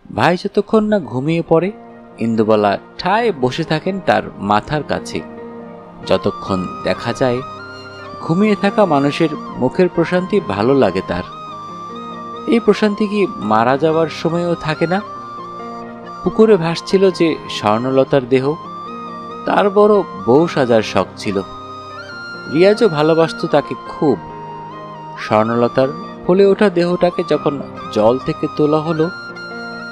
ভাই যতক্ষণ না ঘুমিয়ে পড়ে ইন্দুবালা ঠায় বসে থাকেন তার মাথার কাছে। যতক্ষণ দেখা যায় ঘুমিয়ে থাকা মানুষের মুখের প্রশান্তি ভালো লাগে তার। এই প্রশান্তি কি মারা যাওয়ার সময়ও থাকে না? পুকুরে ভাসছিল যে স্বর্ণলতার দেহ, তার বড় বউ সাজার শখ ছিল। রিয়াজও ভালোবাসত তাকে খুব। স্বর্ণলতার ফলে ওঠা দেহটাকে যখন জল থেকে তোলা হলো,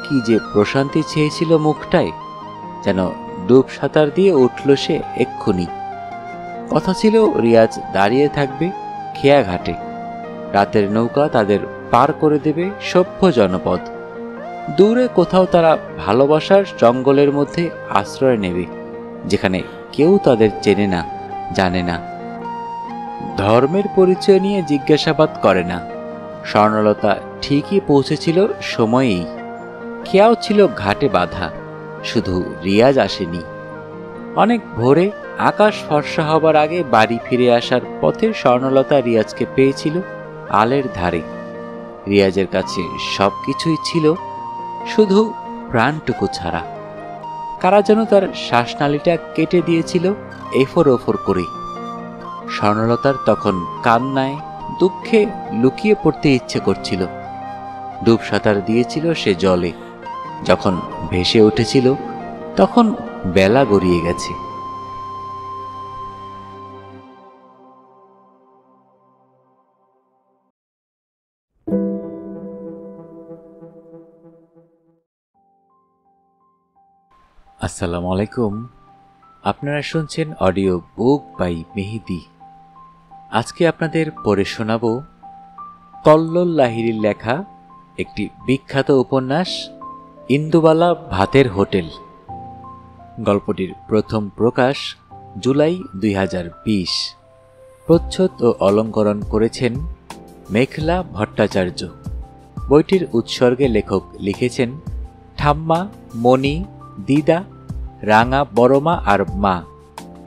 কি যে প্রশান্তি চেয়েছিল মুখটায়, যেন ডুব সাঁতার দিয়ে উঠল সে এক্ষুনি। কথা ছিল রিয়াজ দাঁড়িয়ে থাকবে খেয়া ঘাটে, রাতের নৌকা তাদের পার করে দেবে সভ্য জনপদ। দূরে কোথাও তারা ভালোবাসার জঙ্গলের মধ্যে আশ্রয় নেবে, যেখানে কেউ তাদের চেনে না, জানে না, ধর্মের পরিচয় নিয়ে জিজ্ঞাসাবাদ করে না। স্বর্ণলতা ঠিকই পৌঁছেছিল সময়েই। খেয়াও ছিল ঘাটে বাঁধা, শুধু রিয়াজ আসেনি। অনেক ভোরে আকাশ ফর্সা হবার আগে বাড়ি ফিরে আসার পথে স্বর্ণলতা রিয়াজকে পেয়েছিল আলের ধারে। রিয়াজের কাছে সবকিছুই ছিল, শুধু প্রাণটুকু ছাড়া। কারা যেন তার শ্বাসনালীটা কেটে দিয়েছিল এফর ওফর করে। স্বর্ণলতার তখন কান্নায় দুঃখে লুকিয়ে পড়তে ইচ্ছে করছিল। ডুব সাঁতার দিয়েছিল সে জলে। যখন ভেসে উঠেছিল তখন বেলা গড়িয়ে গেছে। আসসালামু আলাইকুম। আপনারা শুনছেন অডিও বুক বাই মেহেদি। আজকে আপনাদের পড়ে শোনাব কল্লোল লাহিড়ীর লেখা একটি বিখ্যাত উপন্যাস ইন্দুবালা ভাতের হোটেল। গল্পটির প্রথম প্রকাশ জুলাই 2020। প্রচ্ছদ ও অলঙ্করণ করেছেন মেঘলা ভট্টাচার্য। বইটির উৎসর্গে লেখক লিখেছেন ঠাম্মা, মণি, দিদা, রাঙা বড়মা আর মা,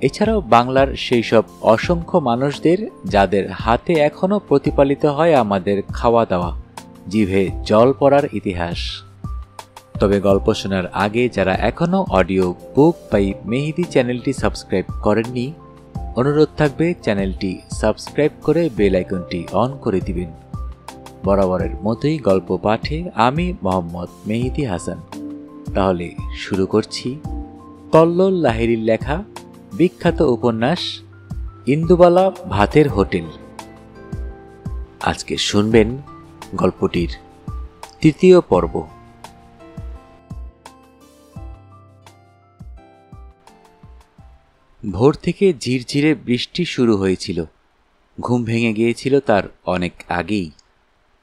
এছাড়াও বাংলার সেই সব অসংখ্য মানুষদের যাদের হাতে এখনো প্রতিপালিত হয় আমাদের খাওয়া দাওয়া, জিভে জল পড়ার ইতিহাস। তবে গল্প শোনার আগে যারা এখনো অডিও বুক বাই মেহেদি চ্যানেলটি সাবস্ক্রাইব করেননি, অনুরোধ থাকবে চ্যানেলটি সাবস্ক্রাইব করে বেল আইকনটি অন করে দিবেন। বরাবরের মতোই গল্প পাঠে আমি মোহাম্মদ মেহেদি হাসান। তাহলে শুরু করছি কল্লোল লাহিড়ীর লেখা বিখ্যাত উপন্যাস ইন্দুবালা ভাতের হোটেল। আজকে শুনবেন গল্পটির তৃতীয় পর্ব। ভোর থেকে ঝিরঝিরে বৃষ্টি শুরু হয়েছিল। ঘুম ভেঙে গিয়েছিল তার অনেক আগেই।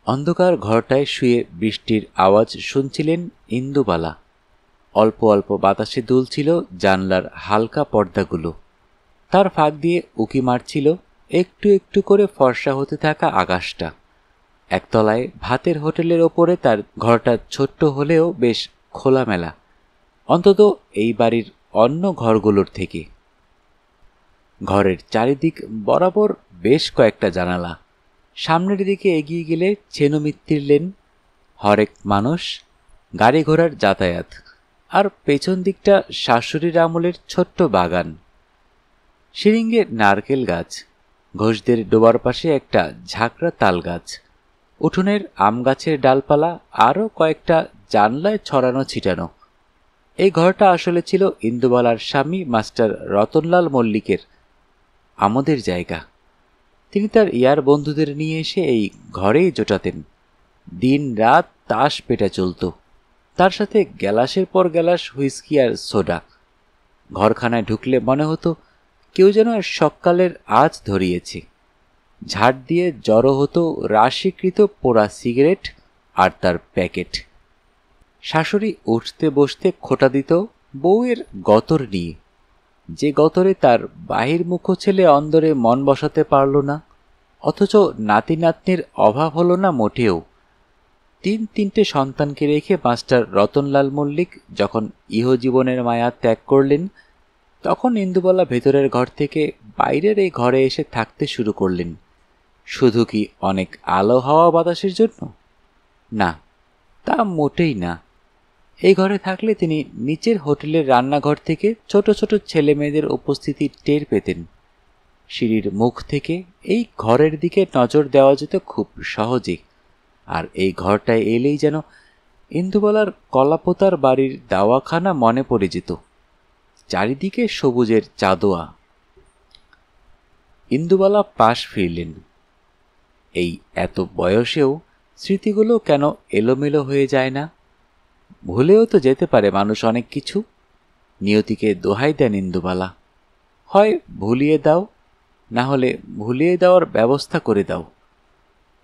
অন্ধকার ঘরটায় শুয়ে বৃষ্টির আওয়াজ শুনছিলেন ইন্দুবালা। অল্প অল্প বাতাসে দুলছিল জানলার হালকা পর্দাগুলো। তার ফাঁক দিয়ে উকি মারছিল একটু একটু করে ফর্সা হতে থাকা আকাশটা। একতলায় ভাতের হোটেলের ওপরে তার ঘরটা ছোট্ট হলেও বেশ খোলামেলা, অন্তত এই বাড়ির অন্য ঘরগুলোর থেকে। ঘরের চারিদিক বরাবর বেশ কয়েকটা জানালা। সামনের দিকে এগিয়ে গেলে ছেনুমিত্তির লেন, হরেক মানুষ, গাড়ি ঘোড়ার যাতায়াত, আর পেছন দিকটা শাশুড়ির আমলের ছোট্ট বাগান। শিরিঙ্গে নারকেল গাছ, ঘোষদের ডোবার পাশে একটা ঝাঁকড়া তাল গাছ, উঠোনের আম গাছের ডালপালা, আরও কয়েকটা জানলায় ছড়ানো ছিটানো। এই ঘরটা আসলে ছিল ইন্দুবালার স্বামী মাস্টার রতনলাল মল্লিকের আমোদের জায়গা। তিনি তার ইয়ার বন্ধুদের নিয়ে এসে এই ঘরেই জোটাতেন। দিন রাত তাস পেটা চলত, তার সাথে গ্যালাসের পর গ্যালাস হুইস্কি আর সোডা। ঘরখানায় ঢুকলে মনে হতো কেউ যেন সকালের আজ ধরিয়েছে। ঝাড় দিয়ে জড়ো হতো রাশিকৃত পোড়া সিগারেট আর তার প্যাকেট। শাশুড়ি উঠতে বসতে খোঁটা দিত বউয়ের গতর নিয়ে, যে গতরে তার বাহির্মুখ ছেলে অন্দরে মন বসাতে পারল না, অথচ নাতি নাতনির অভাব হলো না মোটেও। তিনটে সন্তানকে রেখে মাস্টার রতনলাল মল্লিক যখন ইহজীবনের মায়া ত্যাগ করলেন, তখন ইন্দুবালা ভেতরের ঘর থেকে বাইরের এই ঘরে এসে থাকতে শুরু করলেন। শুধু কি অনেক আলো হাওয়া বাতাসের জন্য? না, তা মোটেই না। এই ঘরে থাকলে তিনি নিচের হোটেলের রান্নাঘর থেকে ছোট ছোট ছেলে মেয়েদের উপস্থিতি টের পেতেন। সিঁড়ির মুখ থেকে এই ঘরের দিকে নজর দেওয়া যেত খুব সহজে, আর এই ঘরটায় এলেই যেন ইন্দুবালার কলাপোতার বাড়ির দাওয়াখানা মনে পড়ে যেত। চারিদিকে সবুজের চাদোয়া। ইন্দুবালা পাশ ফিরলেন। এই এত বয়সেও স্মৃতিগুলো কেন এলোমেলো হয়ে যায় না? ভুলেও তো যেতে পারে মানুষ অনেক কিছু। নিয়তিকে দোহাই দেন ইন্দুবালা, হয় ভুলিয়ে দাও, না হলে ভুলিয়ে দেওয়ার ব্যবস্থা করে দাও।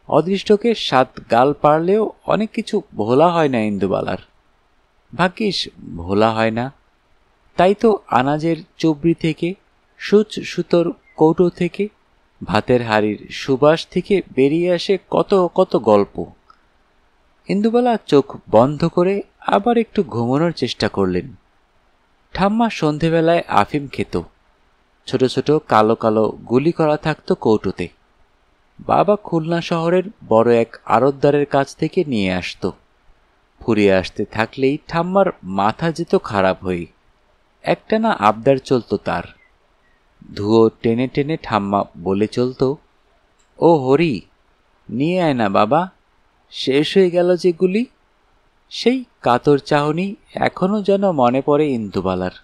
অদৃষ্টকে 7 গাল পারলেও অনেক কিছু ভোলা হয় না ইন্দুবালার। ভাগ্যিস ভোলা হয় না। তাই তো আনাজের চুবড়ি থেকে, সূচ সুতোর কৌটো থেকে, ভাতের হাঁড়ির সুবাস থেকে বেরিয়ে আসে কত কত গল্প। ইন্দুবালা চোখ বন্ধ করে আবার একটু ঘুমানোর চেষ্টা করলেন। ঠাম্মা সন্ধেবেলায় আফিম খেত। ছোট ছোট কালো কালো গুলি করা থাকতো কৌটোতে। বাবা খুলনা শহরের বড় এক আড়তদারের কাছ থেকে নিয়ে আসত। ফুরিয়ে আসতে থাকলেই ঠাম্মার মাথা যেত খারাপ হয়ে। একটানা আবদার চলত তার। ধুয়ো টেনে টেনে ঠাম্মা বলে চলত, ও হরি, নিয়ে আয় না বাবা, শেষ হয়ে গেল যে গুলি। সেই কাতর চাহনি এখনো যেন মনে পড়ে ইন্দুবালার।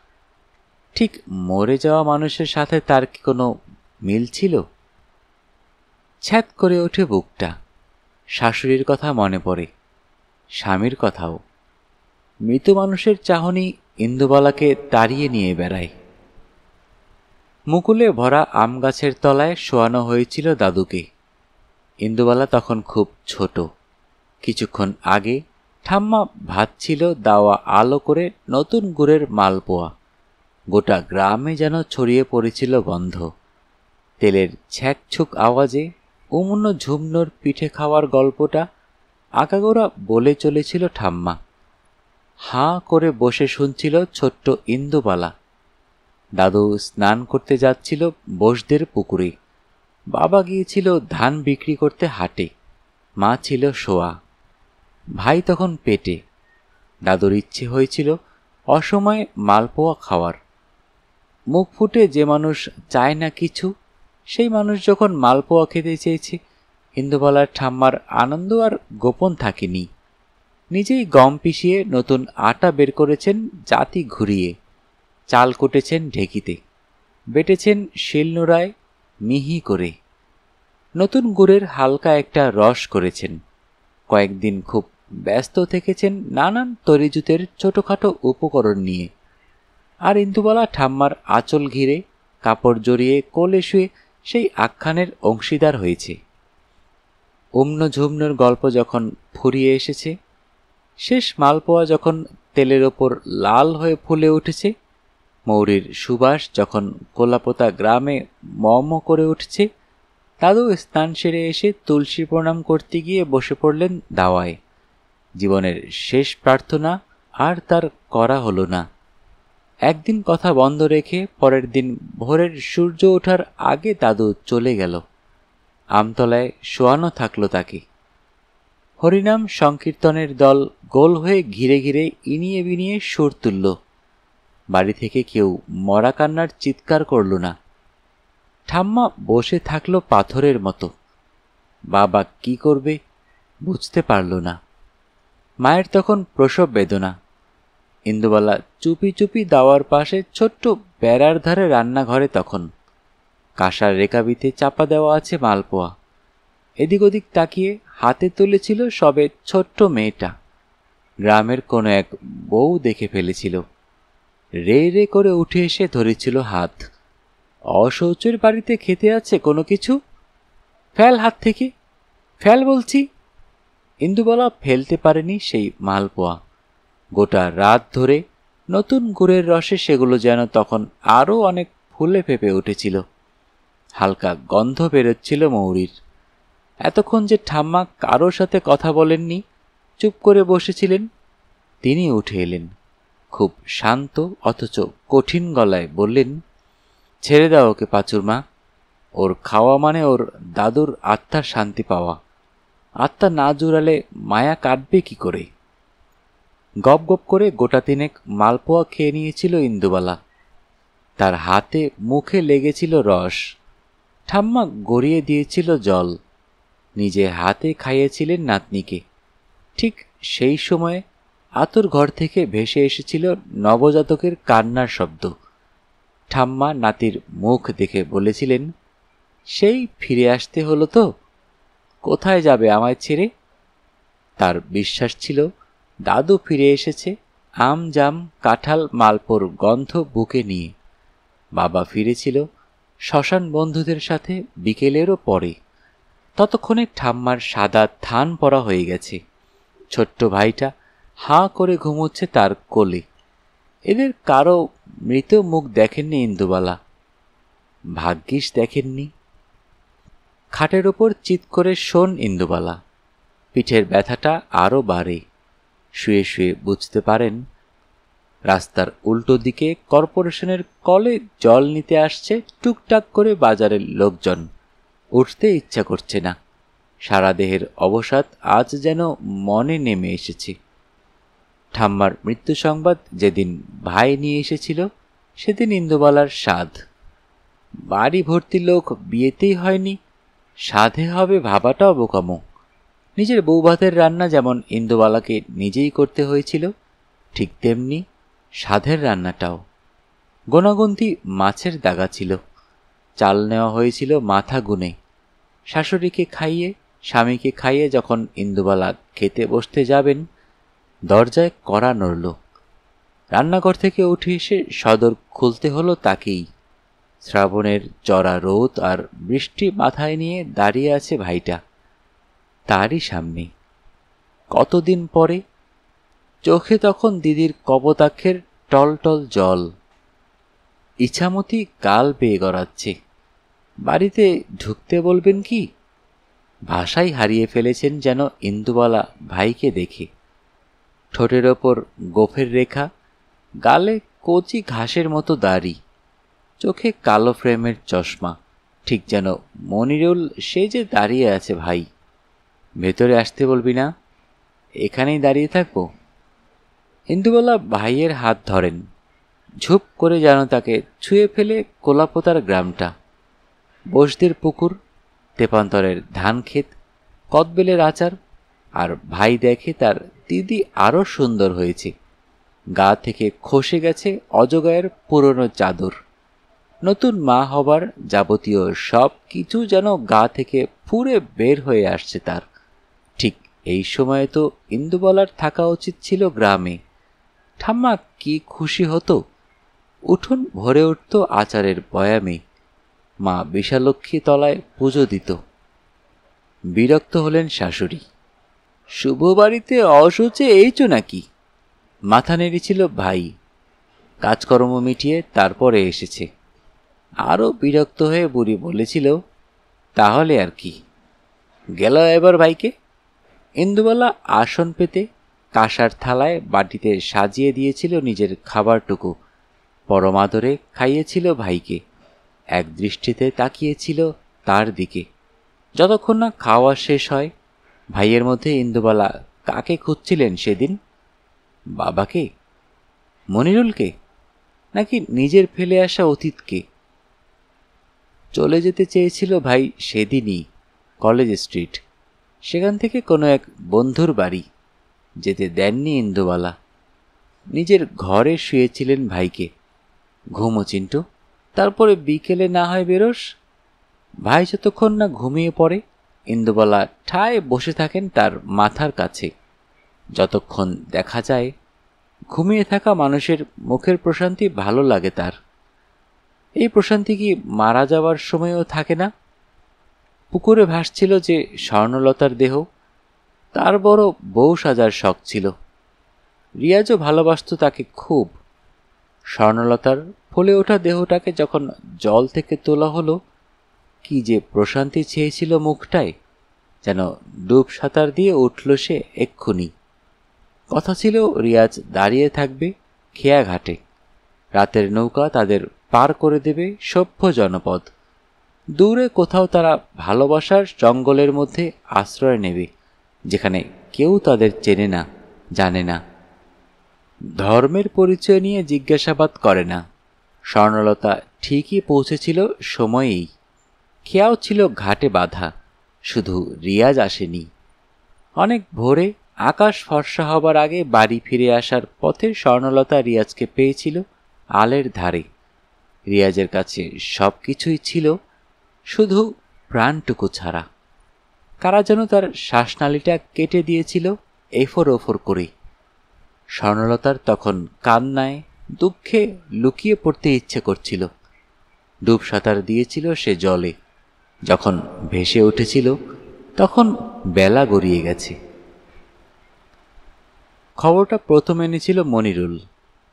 ঠিক মরে যাওয়া মানুষের সাথে তার কি কোনো মিল ছিল? ছ্যাদ করে ওঠে বুকটা। শাশুড়ির কথা মনে পড়ে, স্বামীর কথাও। মৃত মানুষের চাহনি ইন্দুবালাকে তাড়িয়ে নিয়ে বেড়ায়। মুকুলে ভরা আম গাছের তলায় শোয়ানো হয়েছিল দাদুকে। ইন্দুবালা তখন খুব ছোট। কিছুক্ষণ আগে ঠাম্মা ভাজছিল দাওয়া আলো করে নতুন গুড়ের মালপোয়া। গোটা গ্রামে যেন ছড়িয়ে পড়েছিল গন্ধ। তেলের ছ্যাঁকছুক আওয়াজে উমুন্ন ঝুমনোর পিঠে খাওয়ার গল্পটা আগাগোড়া বলে চলেছিল ঠাম্মা। হাঁ করে বসে শুনছিল ছোট্ট ইন্দুবালা। দাদু স্নান করতে যাচ্ছিল বোসদের পুকুরে। বাবা গিয়েছিল ধান বিক্রি করতে হাটে। মা ছিল শোয়া। ভাই তখন পেটে। দাদুর ইচ্ছে হয়েছিল অসময়ে মালপোয়া খাওয়ার। মুখ ফুটে যে মানুষ চায় না কিছু, সেই মানুষ যখন মালপোয়া খেতে চেয়েছে, ইন্দুবালার ঠাম্মার আনন্দ আর গোপন থাকেনি। নিজেই গম পিষিয়ে নতুন আটা বের করেছেন জাতি ঘুরিয়ে। চাল কুটেছেন ঢেকিতে, বেটেছেন শিলনোড়ায় মিহি করে। নতুন গুড়ের হালকা একটা রস করেছেন। কয়েকদিন খুব ব্যস্ত থেকেছেন নানান তরিজুতের ছোটখাটো উপকরণ নিয়ে। আর ইন্দুবালা ঠাম্মার আঁচল ঘিরে কাপড় জড়িয়ে কোলে শুয়ে সেই আখ্যানের অংশীদার হয়েছে। উম্ন ঝুমনোর গল্প যখন ফুরিয়ে এসেছে, শেষ মালপোয়া যখন তেলের ওপর লাল হয়ে ফুলে উঠেছে, মৌরির সুবাস যখন কোলাপোতা গ্রামে মম করে উঠছে, দাদু স্নান সেরে এসে তুলসী প্রণাম করতে গিয়ে বসে পড়লেন দাওয়ায়। জীবনের শেষ প্রার্থনা আর তার করা হলো না। একদিন কথা বন্ধ রেখে পরের দিন ভোরের সূর্য ওঠার আগে দাদু চলে গেল। আমতলায় শোয়ানো থাকলো তাকে। হরিনাম সংকীর্তনের দল গোল হয়ে ঘিরে ঘিরে ইনিয়ে বিনিয়ে সুর তুলল। বাড়ি থেকে কেউ মরা কান্নার চিৎকার করল না। ঠাম্মা বসে থাকলো পাথরের মতো। বাবা কি করবে বুঝতে পারল না। মায়ের তখন প্রসব বেদনা। ইন্দুবালা চুপি চুপি দাওয়ার পাশে ছোট্ট বেড়ার ধারে রান্নাঘরে তখন। কাঁসার রেকাবিতে চাপা দেওয়া আছে মালপোয়া। এদিক ওদিক তাকিয়ে হাতে তুলেছিল সবে ছোট্ট মেয়েটা। গ্রামের কোনো এক বউ দেখে ফেলেছিল। রে রে করে উঠে এসে ধরেছিল হাত। অশৌচের বাড়িতে খেতে আছে কোনো কিছু? ফেল হাত থেকে, ফেল বলছি। ইন্দুবালা ফেলতে পারেনি সেই মালপোয়া। গোটা রাত ধরে নতুন গুড়ের রসে সেগুলো যেন তখন আরও অনেক ফুলে ফেপে উঠেছিল। হালকা গন্ধ বেরোচ্ছিল মৌরির। এতক্ষণ যে ঠাম্মা কারোর সাথে কথা বলেননি, চুপ করে বসেছিলেন, তিনি উঠে এলেন। খুব শান্ত অথচ কঠিন গলায় বললেন, ছেড়ে দাও ওকে পাঁচুর মা। ওর খাওয়া মানে ওর দাদুর আত্মার শান্তি পাওয়া। আত্মা না জুড়ালে মায়া কাটবে কি করে? গপ গপ করে গোটা তিনেক মালপোয়া খেয়ে নিয়েছিল ইন্দুবালা। তার হাতে মুখে লেগেছিল রস, ঠাম্মা গড়িয়ে দিয়েছিল জল, নিজে হাতে খাইয়েছিলেন নাতনিকে। ঠিক সেই সময়ে আতুর ঘর থেকে ভেসে এসেছিল নবজাতকের কান্নার শব্দ। ঠাম্মা নাতির মুখ দেখে বলেছিলেন, সেই ফিরে আসতে হলো তো, কোথায় যাবে আমায় ছেড়ে? তার বিশ্বাস ছিল দাদু ফিরে এসেছে আম জাম কাঁঠাল মালপোর গন্ধ বুকে নিয়ে। বাবা ফিরেছিল শ্মশান বন্ধুদের সাথে বিকেলেরও পরে। ততক্ষণে ঠাম্মার সাদা থান পরা হয়ে গেছে। ছোট্ট ভাইটা হাঁ করে ঘুমোচ্ছে তার কোলে। এদের কারো মৃত মুখ দেখেননি ইন্দুবালা, ভাগ্যিস দেখেননি। খাটের ওপর চিৎ করে শোন ইন্দুবালা। পিঠের ব্যথাটা আরও বাড়ে। শুয়ে শুয়ে বুঝতে পারেন রাস্তার উল্টো দিকে কর্পোরেশনের কলে জল নিতে আসছে টুকটাক করে বাজারের লোকজন। উঠতে ইচ্ছা করছে না। সারা দেহের অবসাদ আজ যেন মনে নেমে এসেছে। ঠাম্মার মৃত্যু সংবাদ যেদিন ভাই নিয়ে এসেছিল সেদিন ইন্দুবালার সাধ। বাড়ি ভর্তি লোক, বিয়েতেই হয়নি, সাধে হবে ভাবাটাও বোকামো। নিজের বউ ভাতের রান্না যেমন ইন্দুবালাকে নিজেই করতে হয়েছিল, ঠিক তেমনি সাধের রান্নাটাও। গোনাগুন্তি মাছের দাগা ছিল। চাল নেওয়া হয়েছিল মাথা গুনে। শাশুড়িকে খাইয়ে স্বামীকে খাইয়ে যখন ইন্দুবালা খেতে বসতে যাবেন, দরজায় কড়া নড়ল। রান্নাঘর থেকে উঠে এসে সদর খুলতে হলো তাকেই। শ্রাবণের চড়া রোদ আর বৃষ্টি মাথায় নিয়ে দাঁড়িয়ে আছে ভাইটা তারই সামনে। কতদিন পরে! চোখে তখন দিদির কপোতাক্ষের টলটল জল। ইছামতি গাল বেয়ে গড়াচ্ছে। বাড়িতে ঢুকতে বলবেন কি? ভাষাই হারিয়ে ফেলেছেন যেন ইন্দুবালা ভাইকে দেখে। ঠোঁটের ওপর গোফের রেখা, গালে কচি ঘাসের মতো দাড়ি, চোখে কালো ফ্রেমের চশমা, ঠিক যেন মনিরুল সেজে দাঁড়িয়ে আছে ভাই। ভেতরে আসতে বলবি না? এখানেই দাঁড়িয়ে থাকবো? ইন্দুবালা ভাইয়ের হাত ধরেন। ঝুপ করে যেন তাকে ছুঁয়ে ফেলে কোলাপোতার গ্রামটা, বসদের পুকুর, তেপান্তরের ধান ক্ষেত, কদবেলের আচার। আর ভাই দেখে তার দিদি আরও সুন্দর হয়েছে। গা থেকে খসে গেছে অজগায়ের পুরনো চাদর। নতুন মা হবার যাবতীয় সব কিছু যেন গা থেকে ফুঁড়ে বের হয়ে আসছে তার। ঠিক এই সময়ে তো ইন্দুবালার থাকা উচিত ছিল গ্রামে। ঠাম্মা কি খুশি হতো! উঠোন ভরে উঠত আচারের বয়ামে। মা বিশালক্ষী তলায় পুজো দিত। বিরক্ত হলেন শাশুড়ি। শুভ বাড়িতে অসুচে এইছো নাকি? মাথা নেড়েছিল ভাই। কাজকর্ম মিটিয়ে তারপরে এসেছে। আরও বিরক্ত হয়ে বুড়ি বলেছিল, তাহলে আর কি, গেল এবার ভাইকে। ইন্দুবালা আসন পেতে কাঁসার থালায় বাটিতে সাজিয়ে দিয়েছিল নিজের খাবারটুকু। পরমাদরে খাইয়েছিল ভাইকে। এক দৃষ্টিতে তাকিয়েছিল তার দিকে। যতক্ষণ না খাওয়া শেষ হয়, ভাইয়ের মধ্যে ইন্দুবালা কাকে খুঁজছিলেন সেদিন? বাবাকে, মনিরুলকে, নাকি নিজের ফেলে আসা অতীতকে? চলে যেতে চেয়েছিল ভাই সেদিনই কলেজ স্ট্রিট। সেখান থেকে কোনো এক বন্ধুর বাড়ি। যেতে দেননি ইন্দুবালা। নিজের ঘরে শুয়েছিলেন ভাইকে। ঘুমো চিন্টু, তারপরে বিকেলে না হয় বেরোস। ভাই যতক্ষণ না ঘুমিয়ে পড়ে, ইন্দুবালা ঠায় বসে থাকেন তার মাথার কাছে। যতক্ষণ দেখা যায় ঘুমিয়ে থাকা মানুষের মুখের প্রশান্তি ভালো লাগে তার। এই প্রশান্তি কি মারা যাওয়ার সময়ও থাকে না? পুকুরে ভাসছিল যে স্বর্ণলতার দেহ, তার বড় বউ সাজার শখ ছিল। রিয়াজও ভালোবাসত তাকে খুব। স্বর্ণলতার ফলে ওঠা দেহটাকে যখন জল থেকে তোলা হলো, কি যে প্রশান্তি চেয়েছিল মুখটায়, যেন ডুব সাঁতার দিয়ে উঠল সে এক্ষুনি। কথা ছিল রিয়াজ দাঁড়িয়ে থাকবে খেয়া ঘাটে। রাতের নৌকা তাদের পার করে দেবে সভ্য জনপদ। দূরে কোথাও তারা ভালোবাসার জঙ্গলের মধ্যে আশ্রয় নেবে, যেখানে কেউ তাদের চেনে না, জানে না। ধর্মের পরিচয় নিয়ে জিজ্ঞাসাবাদ করে না। স্বর্ণলতা ঠিকই পৌঁছেছিল সময়েই। খেয়াও ছিল ঘাটে বাঁধা, শুধু রিয়াজ আসেনি। অনেক ভোরে আকাশ ফর্সা হবার আগে বাড়ি ফিরে আসার পথে স্বর্ণলতা রিয়াজকে পেয়েছিল আলের ধারে। রিয়াজের কাছে সব কিছুই ছিল, শুধু প্রাণটুকু ছাড়া। কারা যেন তার শ্বাসনালীটা কেটে দিয়েছিল এফর ওফর করে। স্বর্ণলতার তখন কান্নায় দুঃখে লুকিয়ে পড়তে ইচ্ছে করছিল। ডুব সাঁতার দিয়েছিল সে জলে। যখন ভেসে উঠেছিল তখন বেলা গড়িয়ে গেছে। খবরটা প্রথম এনেছিল মনিরুল।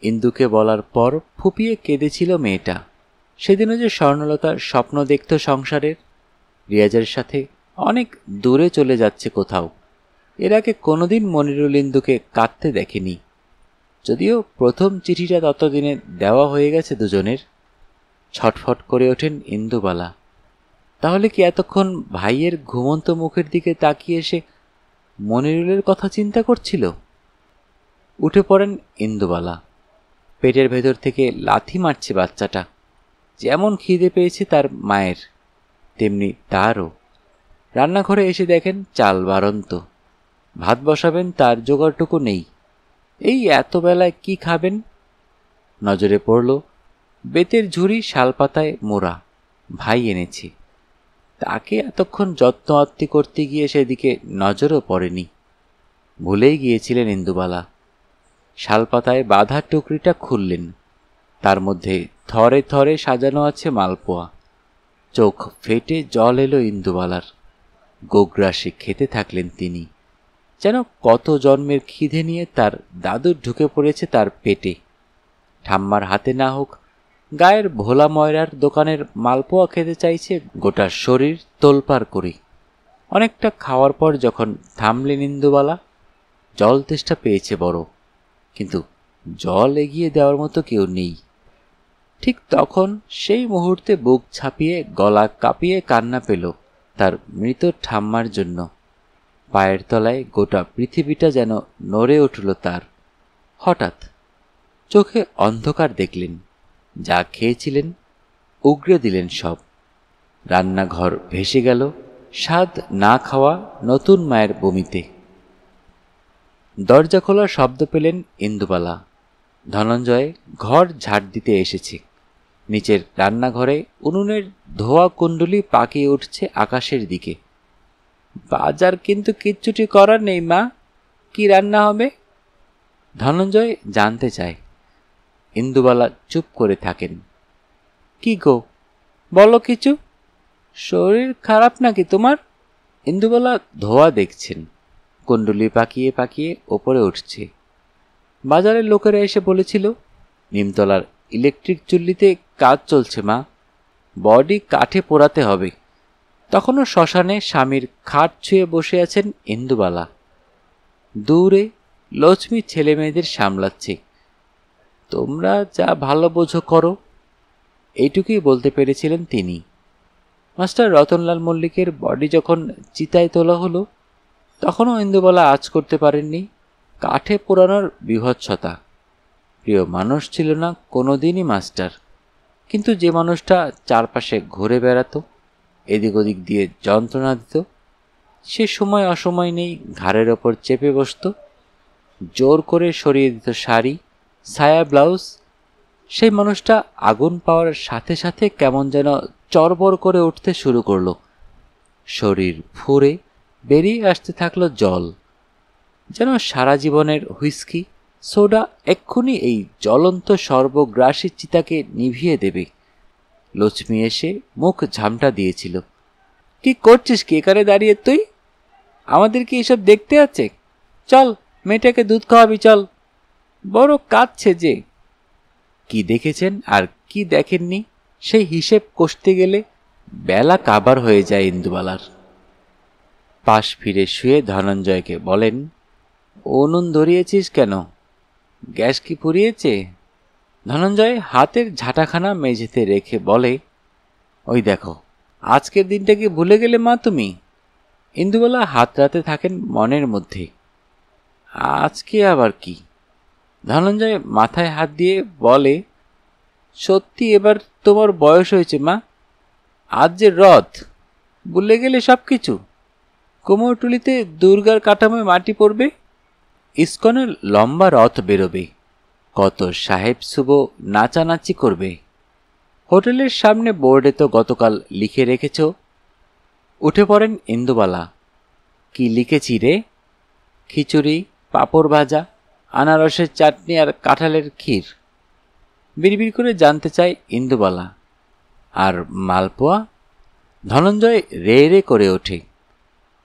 ইন্দুকে বলার পর ফুপিয়ে কেঁদেছিল মেয়েটা। সেদিনও যে স্বর্ণলতার স্বপ্ন দেখত সংসারের, রিয়াজের সাথে অনেক দূরে চলে যাচ্ছে কোথাও। এর আগে কোনোদিন মনিরুল ইন্দুকে কাঁদতে দেখেনি। যদিও প্রথম চিঠিটা ততদিনে দেওয়া হয়ে গেছে দুজনের। ছটফট করে ওঠেন ইন্দুবালা। তাহলে কি এতক্ষণ ভাইয়ের ঘুমন্ত মুখের দিকে তাকিয়ে এসে মনিরুলের কথা চিন্তা করছিল? উঠে পড়েন ইন্দুবালা। পেটের ভেতর থেকে লাথি মারছে বাচ্চাটা। যেমন খিদে পেয়েছে তার মায়ের, তেমনি তারও। রান্নাঘরে এসে দেখেন চাল বাড়ন্ত। ভাত বসাবেন তার জোগাড়টুকু নেই। এই এত বেলায় কি খাবেন? নজরে পড়ল বেতের ঝুড়ি শালপাতায় মোড়া, ভাই এনেছে। তাকে এতক্ষণ যত্ন আত্তি করতে গিয়ে সেদিকে নজরও পড়েনি। ভুলেই গিয়েছিলেন ইন্দুবালা। শালপাতায় বাঁধা টুকরিটা খুললেন। তার মধ্যে থরে থরে সাজানো আছে মালপোয়া। চোখ ফেটে জল এলো ইন্দুবালার। গোগ্রাসে খেতে থাকলেন তিনি। যেন কত জন্মের খিদে নিয়ে তার দাদুর ঢুকে পড়েছে তার পেটে। ঠাম্মার হাতে না হোক, গায়ের ভোলা ময়রার দোকানের মালপোয়া খেতে চাইছে গোটা শরীর তোলপাড় করে। অনেকটা খাওয়ার পর যখন থামলেন ইন্দুবালা, জল তেষ্টা পেয়েছে বড়, কিন্তু জল এগিয়ে দেওয়ার মতো কেউ নেই। ঠিক তখন সেই মুহূর্তে বুক ছাপিয়ে গলা কাঁপিয়ে কান্না পেল তার মৃত ঠাম্মার জন্য। পায়ের তলায় গোটা পৃথিবীটা যেন নড়ে উঠল তার। হঠাৎ চোখে অন্ধকার দেখলেন। যা খেয়েছিলেন উগরে দিলেন সব। রান্নাঘর ভেসে গেল স্বাদ না খাওয়া নতুন মায়ের বমিতে। দরজা খোলার শব্দ পেলেন ইন্দুবালা। ধনঞ্জয় ঘর ঝাড় দিতে এসেছে। নিচের রান্নাঘরে উনুনের ধোয়া কুণ্ডলি পাকিয়ে উঠছে আকাশের দিকে। বাজার কিন্তু কিচ্ছুটি করার নেই মা, কি রান্না হবে? ধনঞ্জয় জানতে চায়। ইন্দুবালা চুপ করে থাকেন। কি গো, বলো কিছু। শরীর খারাপ নাকি তোমার? ইন্দুবালা ধোয়া দেখছেন, কুণ্ডলি পাকিয়ে পাকিয়ে ওপরে উঠছে। বাজারের লোকেরা এসে বলেছিল নিমতলার ইলেকট্রিক চুল্লিতে কাজ চলছে মা, বডি কাঠে পোড়াতে হবে। তখনও শ্মশানে স্বামীর খাট ছুঁয়ে বসে আছেন ইন্দুবালা। দূরে লক্ষ্মী ছেলে মেয়েদের সামলাচ্ছে। তোমরা যা ভালো বোঝো করো, এইটুকুই বলতে পেরেছিলেন তিনি। মাস্টার রতনলাল মল্লিকের বডি যখন চিতায় তোলা হলো, তখনও ইন্দুবালা আঁচ করতে পারেননি কাঠে পোড়ানোর বীভৎসতা। প্রিয় মানুষ ছিল না কোনোদিনই মাস্টার, কিন্তু যে মানুষটা চারপাশে ঘুরে বেড়াতো, এদিক ওদিক দিয়ে যন্ত্রণা দিত, সে সময় অসময় নেই ঘাড়ের ওপর চেপে বসত, জোর করে সরিয়ে দিত শাড়ি, সায়া, ব্লাউজ। সেই মানুষটা আগুন পাওয়ার সাথে সাথে কেমন যেন চরবর করে উঠতে শুরু করলো। শরীর ফুঁড়ে বেরিয়ে আসতে থাকলো জল, যেন সারা জীবনের হুইস্কি সোডা এক্ষুনি এই জ্বলন্ত সর্বগ্রাসী চিতাকে নিভিয়ে দেবে। লক্ষ্মী এসে মুখ ঝামটা দিয়েছিল। কি করছিস কি এখানে দাঁড়িয়ে তুই? আমাদের কি এসব দেখতে আছে? চল, মেয়েটাকে দুধ খাওয়াবি চল, বড় কাঁদছে যে। কি দেখেছেন আর কি দেখেননি সেই হিসেব কষতে গেলে বেলা কাবার হয়ে যায় ইন্দুবালার। পাশ ফিরে শুয়ে ধনঞ্জয়কে বলেন, উনুন ধরিয়েছিস কেন? গ্যাস কি ফুরিয়েছে? ধনঞ্জয় হাতের ঝাঁটাখানা মেঝেতে রেখে বলে, ওই দেখো, আজকের দিনটা কি ভুলে গেলে মা তুমি? ইন্দুবালা হাত রাতে থাকেন মনের মধ্যে। আজকে আবার কি? ধনঞ্জয় মাথায় হাত দিয়ে বলে, সত্যি এবার তোমার বয়স হয়েছে মা। আজ যে রথ, ভুলে গেলে সব কিছু। কুমোরটুলিতে দুর্গার কাঠামোয় মাটি পড়বে, ইস্কনের লম্বা রথ বেরোবে, কত সাহেব সুবো নাচানাচি করবে। হোটেলের সামনে বোর্ডে তো গতকাল লিখে রেখেছ। উঠে পড়েন ইন্দুবালা। কি লিখেছি রে? খিচুড়ি, পাঁপড় ভাজা, আনারসের চাটনি আর কাঁঠালের ক্ষীর। বিড়বিড় করে জানতে চায় ইন্দুবালা। আর মালপোয়া? ধনঞ্জয় রে রে করে ওঠে,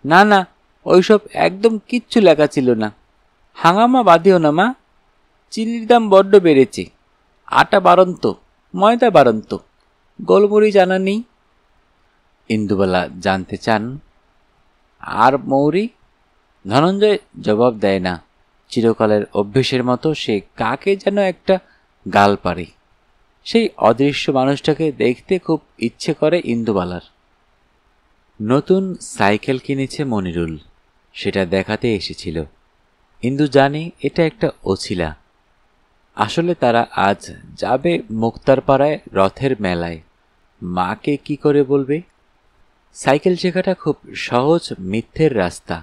না না, ওইসব একদম কিচ্ছু লেখা ছিল না। হাঙামা বাঁধিও না মা, চিনির দাম বড্ড বেড়েছে। আটা বাড়ন্ত, ময়দা বাড়ন্ত, গোলমরিচ আনা নেই। ইন্দুবালা জানতে চান, আর মৌরি? ধনঞ্জয় জবাব দেয় না। চিরকালের অভ্যেসের মতো সে কাকে যেন একটা গাল পারে। সেই অদৃশ্য মানুষটাকে দেখতে খুব ইচ্ছে করে ইন্দুবালার। নতুন সাইকেল কিনেছে মনিরুল, সেটা দেখাতে এসেছিল। ইন্দু জানে এটা একটা অছিলা। আসলে তারা আজ যাবে মুক্তারপাড়ায় রথের মেলায়। মাকে কি করে বলবে? সাইকেল শেখাটা খুব সহজ মিথ্যের রাস্তা।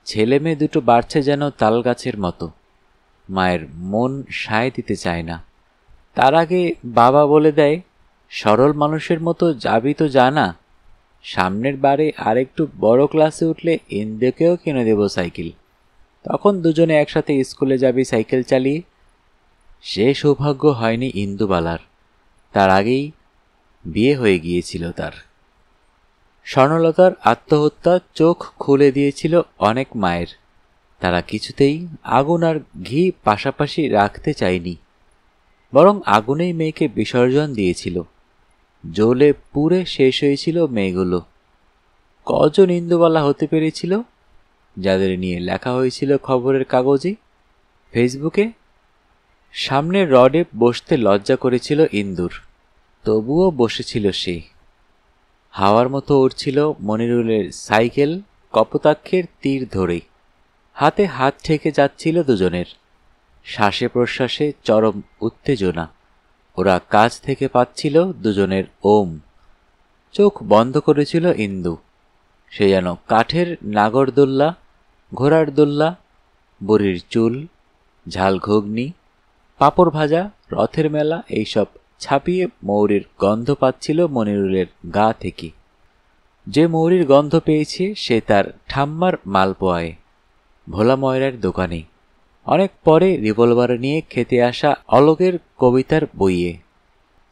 ছেলে মেয়ে দুটো বাড়ছে যেন তাল গাছের মতো। মায়ের মন সায় দিতে চায় না। তার আগে বাবা বলে দেয়, সরল মানুষের মতো যাবি তো জানা, সামনের বারে আর একটু বড় ক্লাসে উঠলে ইন্দুকেও কিনে দেব সাইকেল। তখন দুজনে একসাথে স্কুলে যাবি সাইকেল চালিয়ে। সে সৌভাগ্য হয়নি ইন্দুবালার। তার আগেই বিয়ে হয়ে গিয়েছিল তার। স্বর্ণলতার আত্মহত্যা চোখ খুলে দিয়েছিল অনেক মায়ের। তারা কিছুতেই আগুন আর ঘি পাশাপাশি রাখতে চায়নি, বরং আগুনেই মেয়েকে বিসর্জন দিয়েছিল। জ্বলে পুড়ে শেষ হয়েছিল মেয়েগুলো। কজন ইন্দুবালা হতে পেরেছিল, যাদের নিয়ে লেখা হয়েছিল খবরের কাগজে, ফেসবুকে? সামনের রডে বসতে লজ্জা করেছিল ইন্দুর, তবুও বসেছিল সে। হাওয়ার মতো উড়ছিল মনিরুলের সাইকেল কপোতাক্ষের তীর ধরে। হাতে হাত ঠেকে যাচ্ছিল দুজনের। শ্বাসে প্রশ্বাসে চরম উত্তেজনা। ওরা কাছ থেকে পাচ্ছিল দুজনের ওম। চোখ বন্ধ করেছিল ইন্দু। সে যেন কাঠের নাগরদোল্লা, ঘোড়ার দোল্লা, বুড়ির চুল, ঝাল ঘুগনি, পাঁপড় ভাজা, রথের মেলা এইসব ছাপিয়ে মৌরির গন্ধ পাচ্ছিল মনিরুলের গা থেকে। যে মৌরির গন্ধ পেয়েছে সে তার ঠাম্মার মালপোয়ায়, ভোলা ময়রার দোকানে, অনেক পরে রিভলভার নিয়ে খেতে আসা অলোকের কবিতার বইয়ে।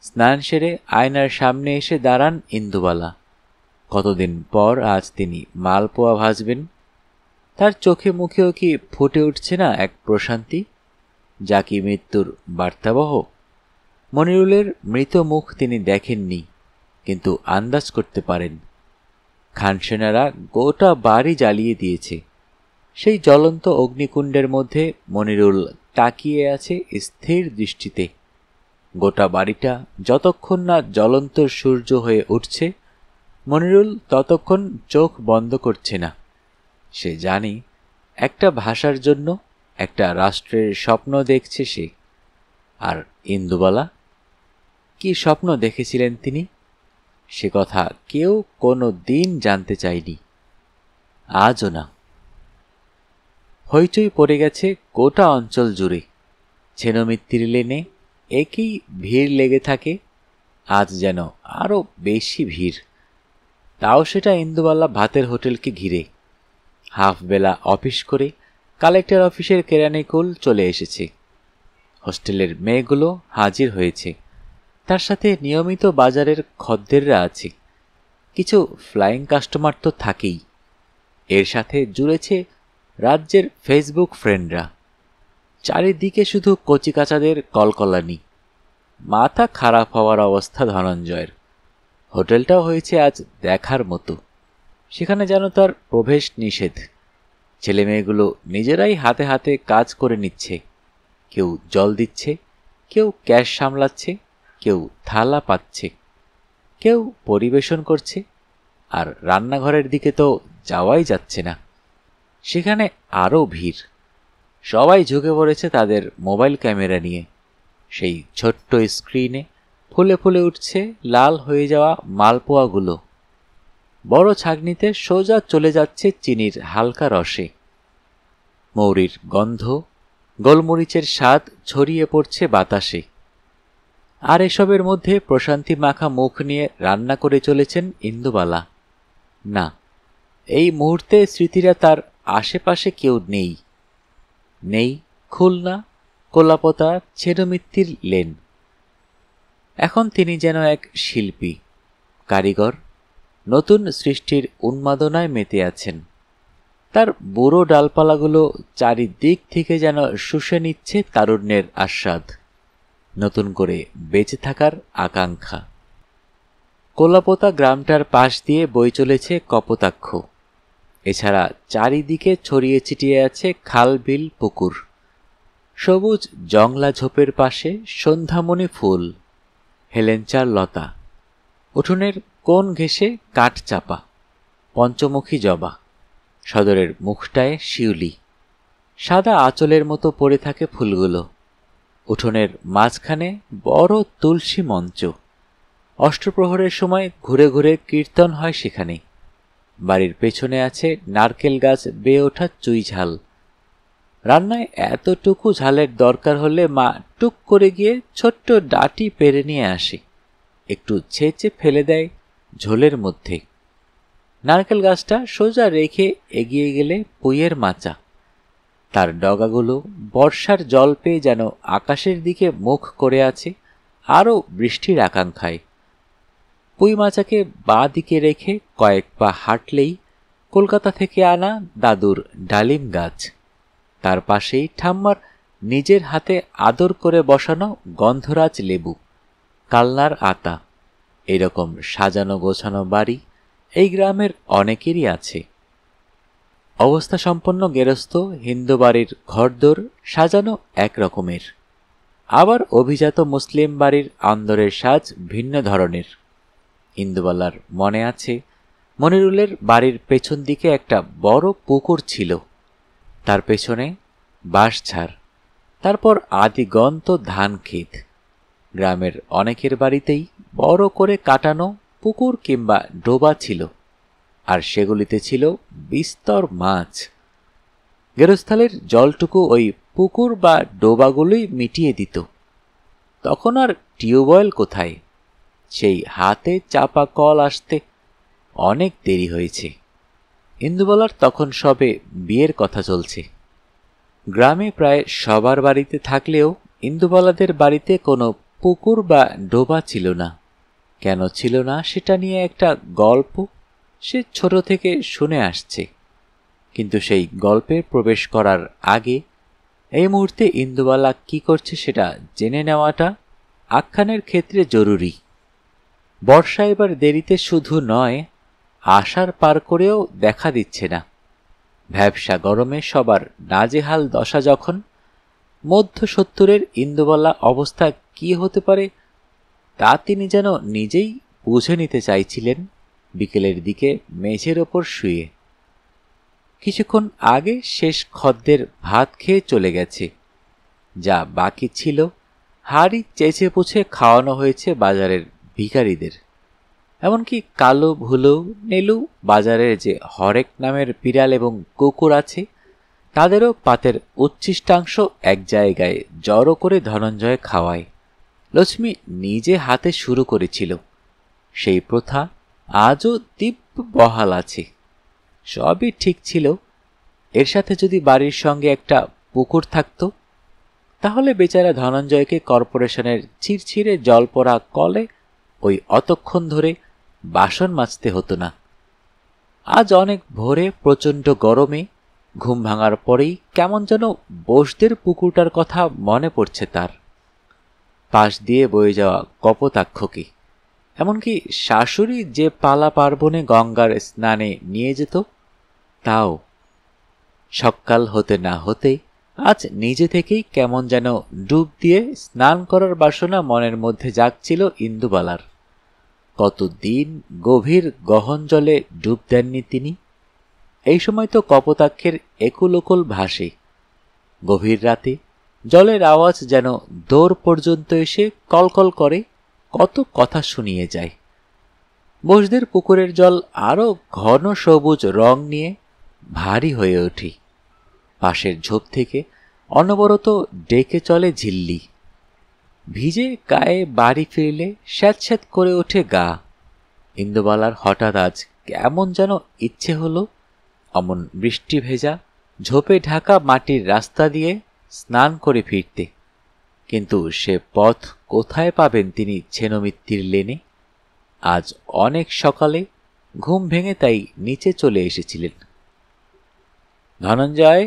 স্নান সেরে আয়নার সামনে এসে দাঁড়ান ইন্দুবালা। কতদিন পর আজ তিনি মালপোয়া ভাজবেন। তার চোখে মুখেও কি ফুটে উঠছে না এক প্রশান্তি, যা কি মৃত্যুর বার্তাবহ? মনিরুলের মৃত মুখ তিনি দেখেননি, কিন্তু আন্দাজ করতে পারেন। খানসেনারা গোটা বাড়ি জ্বালিয়ে দিয়েছে। সেই জ্বলন্ত অগ্নিকুণ্ডের মধ্যে মনিরুল তাকিয়ে আছে স্থির দৃষ্টিতে। গোটা বাড়িটা যতক্ষণ না জ্বলন্ত সূর্য হয়ে উঠছে, মনিরুল ততক্ষণ চোখ বন্ধ করছে না। সে জানে একটা ভাষার জন্য একটা রাষ্ট্রের স্বপ্ন দেখছে সে। আর ইন্দুবালা কি স্বপ্ন দেখেছিলেন তিনি, সে কথা কেউ কোনো দিন জানতে চায়নি, আজও না। হইচই পড়ে গেছে গোটা অঞ্চল জুড়ে। ছেনমিত্তির লেনে একই ভিড় লেগে থাকে, আজ যেন আরও বেশি ভিড়। তাও সেটা ইন্দুবালা ভাতের হোটেলকে ঘিরে। হাফ বেলা অফিস করে কালেক্টর অফিসের কেরানিকুল চলে এসেছে। হোস্টেলের মেয়েগুলো হাজির হয়েছে। তার সাথে নিয়মিত বাজারের খদ্দেররা আছে। কিছু ফ্লাইং কাস্টমার তো থাকেই। এর সাথে জুড়েছে রাজ্যের ফেসবুক ফ্রেন্ডরা। চারিদিকে শুধু কচিকাচাদের কলকলানি। মাথা খারাপ হওয়ার অবস্থা ধনঞ্জয়ের। হোটেলটাও হয়েছে আজ দেখার মতো। সেখানে যেন তার প্রবেশ নিষেধ। ছেলেমেয়েগুলো নিজেরাই হাতে হাতে কাজ করে নিচ্ছে। কেউ জল দিচ্ছে, কেউ ক্যাশ সামলাচ্ছে, কেউ থালা পাচ্ছে, কেউ পরিবেশন করছে। আর রান্নাঘরের দিকে তো যাওয়াই যাচ্ছে না। সেখানে আরও ভিড়। সবাই ঝুঁকে পড়েছে তাদের মোবাইল ক্যামেরা নিয়ে। সেই ছোট্ট স্ক্রিনে ফুলে ফুলে উঠছে লাল হয়ে যাওয়া মালপোয়াগুলো। বড় ছাঁকনিতে সোজা চলে যাচ্ছে চিনির হালকা রসে। মৌরির গন্ধ, গোলমরিচের স্বাদ ছড়িয়ে পড়ছে বাতাসে। আর এসবের মধ্যে প্রশান্তি মাখা মুখ নিয়ে রান্না করে চলেছেন ইন্দুবালা। না, এই মুহূর্তে স্মৃতিরা তার আশেপাশে কেউ নেই। নেই খুলনা, কোলাপতা, ছেড়মিত্তির লেন। এখন তিনি যেন এক শিল্পী, কারিগর, নতুন সৃষ্টির উন্মাদনায় মেতে আছেন। তার বুড়ো ডালপালাগুলো চারিদিক থেকে যেন শুষে নিচ্ছে তারুণ্যের আস্বাদ, নতুন করে বেঁচে থাকার আকাঙ্ক্ষা। কোলাপোতা গ্রামটার পাশ দিয়ে বয়ে চলেছে কপোতাক্ষ। এছাড়া চারিদিকে ছড়িয়ে ছিটিয়ে আছে খাল, বিল, পুকুর। সবুজ জংলা ঝোপের পাশে সন্ধ্যামণি ফুল, হেলেঞ্চার লতা, উঠোনের কোণ ঘেঁষে কাঠ চাপা, পঞ্চমুখী জবা, সদরের মুখটায় শিউলি। সাদা আঁচলের মতো পড়ে থাকে ফুলগুলো। উঠোনের মাঝখানে বড় তুলসী মঞ্চ। অষ্টপ্রহরের সময় ঘুরে ঘুরে কীর্তন হয় সেখানে। বাড়ির পেছনে আছে নারকেল গাছ বেয়ে ওঠা চুই ঝাল। রান্নায় এতটুকু ঝালের দরকার হলে মা টুক করে গিয়ে ছোট্ট ডাঁটি পেরে নিয়ে আসে, একটু ছেঁচে ফেলে দেয় ঝোলের মধ্যে। নারকেল গাছটা সোজা রেখে এগিয়ে গেলে পুইয়ের মাচা। তার ডগাগুলো বর্ষার জল পেয়ে যেন আকাশের দিকে মুখ করে আছে আরও বৃষ্টির আকাঙ্ক্ষায়। পুঁই মাচাকে বাঁ দিকে রেখে কয়েক পা হাঁটলেই কলকাতা থেকে আনা দাদুর ডালিম গাছ। তার পাশেই ঠাম্মার নিজের হাতে আদর করে বসানো গন্ধরাজ লেবু, কালনার আতা। এরকম সাজানো গোছানো বাড়ি এই গ্রামের অনেকেরই আছে। অবস্থা সম্পন্ন গেরস্থ হিন্দু বাড়ির ঘরদোর সাজানো এক রকমের, আবার অভিজাত মুসলিম বাড়ির আন্দরের সাজ ভিন্ন ধরনের। ইন্দুবালার মনে আছে, মনিরুলের বাড়ির পেছন দিকে একটা বড় পুকুর ছিল, তার পেছনে বাঁশঝাড়, তারপর আদিগন্ত ধান ক্ষেত। গ্রামের অনেকের বাড়িতেই বড় করে কাটানো পুকুর কিংবা ডোবা ছিল, আর সেগুলিতে ছিল বিস্তর মাছ। গেরস্থালের জলটুকু ওই পুকুর বা ডোবাগুলোই মিটিয়ে দিত। তখন আর টিউবওয়েল কোথায়, সেই হাতে চাপা কল আসতে অনেক দেরি হয়েছে। ইন্দুবালার তখন সবে বিয়ের কথা চলছে। গ্রামে প্রায় সবার বাড়িতে থাকলেও ইন্দুবালাদের বাড়িতে কোনো পুকুর বা ডোবা ছিল না। কেন ছিল না সেটা নিয়ে একটা গল্প সে ছোট থেকে শুনে আসছে। কিন্তু সেই গল্পে প্রবেশ করার আগে এই মুহূর্তে ইন্দুবালা কি করছে সেটা জেনে নেওয়াটা আখ্যানের ক্ষেত্রে জরুরি। বর্ষা এবার দেরিতে শুধু নয়, আষাঢ় পার করেও দেখা দিচ্ছে না। ভ্যাবসা গরমে সবার নাজেহাল দশা যখন, মধ্য 70-এর ইন্দুবালা অবস্থা কি হতে পারে তা তিনি যেন নিজেই বুঝে নিতে চাইছিলেন। বিকেলের দিকে মেঝের ওপর শুয়ে কিছুক্ষণ আগে শেষ খদ্দের ভাত খেয়ে চলে গেছে। যা বাকি ছিল হাড়ি চেঁচে পুছে খাওয়ানো হয়েছে বাজারের ভিখারিদের। এমনকি কালো, ভুলো, নেলু, বাজারের যে হরেক নামের বিড়াল এবং কুকুর আছে তাদেরও পাতের উচ্ছিষ্টাংশ এক জায়গায় জড়ো করে ধনঞ্জয় খাওয়ায়। লক্ষ্মী নিজে হাতে শুরু করেছিল। সেই প্রথা আজও দিব্য বহাল আছে। সবই ঠিক ছিল। এর সাথে যদি বাড়ির সঙ্গে একটা পুকুর থাকত, তাহলে বেচারা ধনঞ্জয়কে কর্পোরেশনের ছিরছিরে জল পড়া কলে ওই অতক্ষণ ধরে বাসন মাজতে হতো না। আজ অনেক ভোরে প্রচণ্ড গরমে ঘুম ভাঙার পরেই কেমন যেন বোসদের পুকুরটার কথা মনে পড়ছে তার। পাশ দিয়ে বয়ে যাওয়া কপোতাক্ষকে, এমনকি শাশুড়ি যে পালা পার্বণে গঙ্গার স্নানে নিয়ে যেত তাও। সকাল হতে না হতে আজ নিজে থেকেই কেমন যেন ডুব দিয়ে স্নান করার বাসনা মনের মধ্যে জাগছিল ইন্দুবালার। কতদিন গভীর গহন জলে ডুব দেননি তিনি। এই সময় তো কপোতাক্ষের একুল ওকুল ভাসে। গভীর রাতে জলের আওয়াজ যেন দূর পর্যন্ত এসে কলকল করে, কত কথা শুনিয়ে যায়। মোষদের পুকুরের জল আরো ঘন সবুজ রং নিয়ে ভারী হয়ে ওঠে। পাশের ঝোপ থেকে অনবরত ডেকে চলে ঝিল্লি। ভিজে গায়ে বাড়ি ফিরলে স্যাঁতস্যাঁত করে ওঠে গা। ইন্দুবালার হঠাৎ আজ কেমন যেন ইচ্ছে হলো অমন বৃষ্টি ভেজা ঝোপে ঢাকা মাটির রাস্তা দিয়ে স্নান করে ফিরতে। কিন্তু সে পথ কোথায় পাবেন তিনি ছেনমিত্তির লেনে? আজ অনেক সকালে ঘুম ভেঙে তাই নিচে চলে এসেছিলেন। ধনঞ্জয়,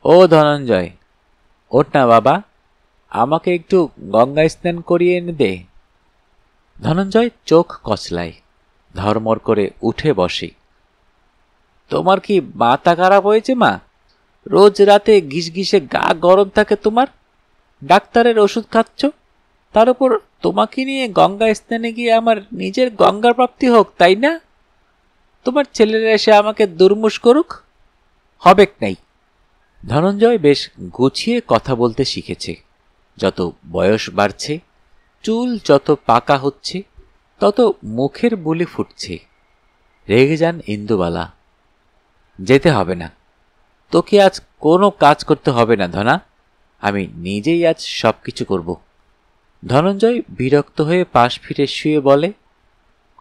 ও ধনঞ্জয়, ওঠ না বাবা, আমাকে একটু গঙ্গায় স্নান করিয়ে এনে দে। ধনঞ্জয় চোখ কচলায়, ধর্মর করে উঠে বসে। তোমার কি মাথা খারাপ হয়েছে মা? রোজ রাতে ঘিসঘিসে গা গরম থাকে তোমার, ডাক্তারের ওষুধ খাচ্ছ, তার উপর তোমাকে নিয়ে গঙ্গা স্নানে গিয়ে আমার নিজের গঙ্গার প্রাপ্তি হোক, তাই না? তোমার ছেলেরা এসে আমাকে দুর্মুষ করুক, হবেক নাই। ধনঞ্জয় বেশ গুছিয়ে কথা বলতে শিখেছে। যত বয়স বাড়ছে, চুল যত পাকা হচ্ছে, তত মুখের বুলি ফুটছে। রেগে যান ইন্দুবালা। যেতে হবে না, তোকে আজ কোনো কাজ করতে হবে না ধনা, আমি নিজেই আজ সব কিছু করব। ধনঞ্জয় বিরক্ত হয়ে পাশ ফিরে শুয়ে বলে,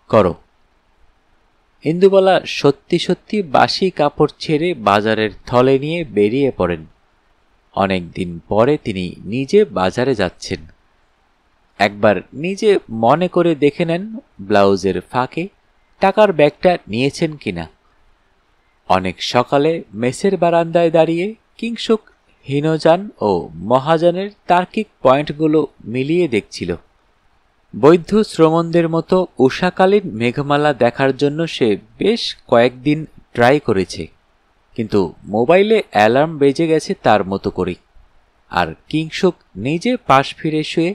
করো। ইন্দুবালা সত্যি সত্যি বাসি কাপড় ছেড়ে বাজারের থলে নিয়ে বেরিয়ে পড়েন। অনেক দিন পরে তিনি নিজে বাজারে যাচ্ছেন। একবার নিজে মনে করে দেখে নেন ব্লাউজের ফাঁকে টাকার ব্যাগটা নিয়েছেন কিনা। অনেক সকালে মেসের বারান্দায় দাঁড়িয়ে কিংসুক হীনযান ও মহাযানের তার্কিক পয়েন্টগুলো মিলিয়ে দেখছিল। বৈধ শ্রমণদের মতো উষাকালীন মেঘমালা দেখার জন্য সে বেশ কয়েকদিন ট্রাই করেছে, কিন্তু মোবাইলে অ্যালার্ম বেজে গেছে তার মতো করে। আর কিংসুক নিজে পাশ ফিরে শুয়ে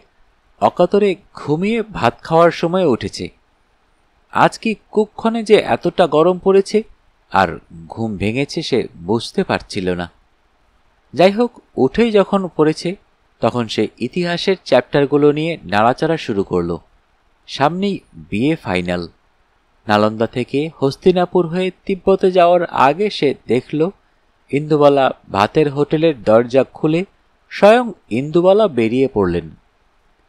অকাতরে ঘুমিয়ে ভাত খাওয়ার সময় উঠেছে। আজ কি কুক্ষণে যে এতটা গরম পড়েছে আর ঘুম ভেঙেছে সে বুঝতে পারছিল না। যাই হোক, উঠেই যখন পড়েছে তখন সে ইতিহাসের চ্যাপ্টারগুলো নিয়ে নাড়াচাড়া শুরু করল। সামনেই বিএ ফাইনাল। নালন্দা থেকে হস্তিনাপুর হয়ে তিব্বতে যাওয়ার আগে সে দেখল ইন্দুবালা ভাতের হোটেলের দরজা খুলে স্বয়ং ইন্দুবালা বেরিয়ে পড়লেন।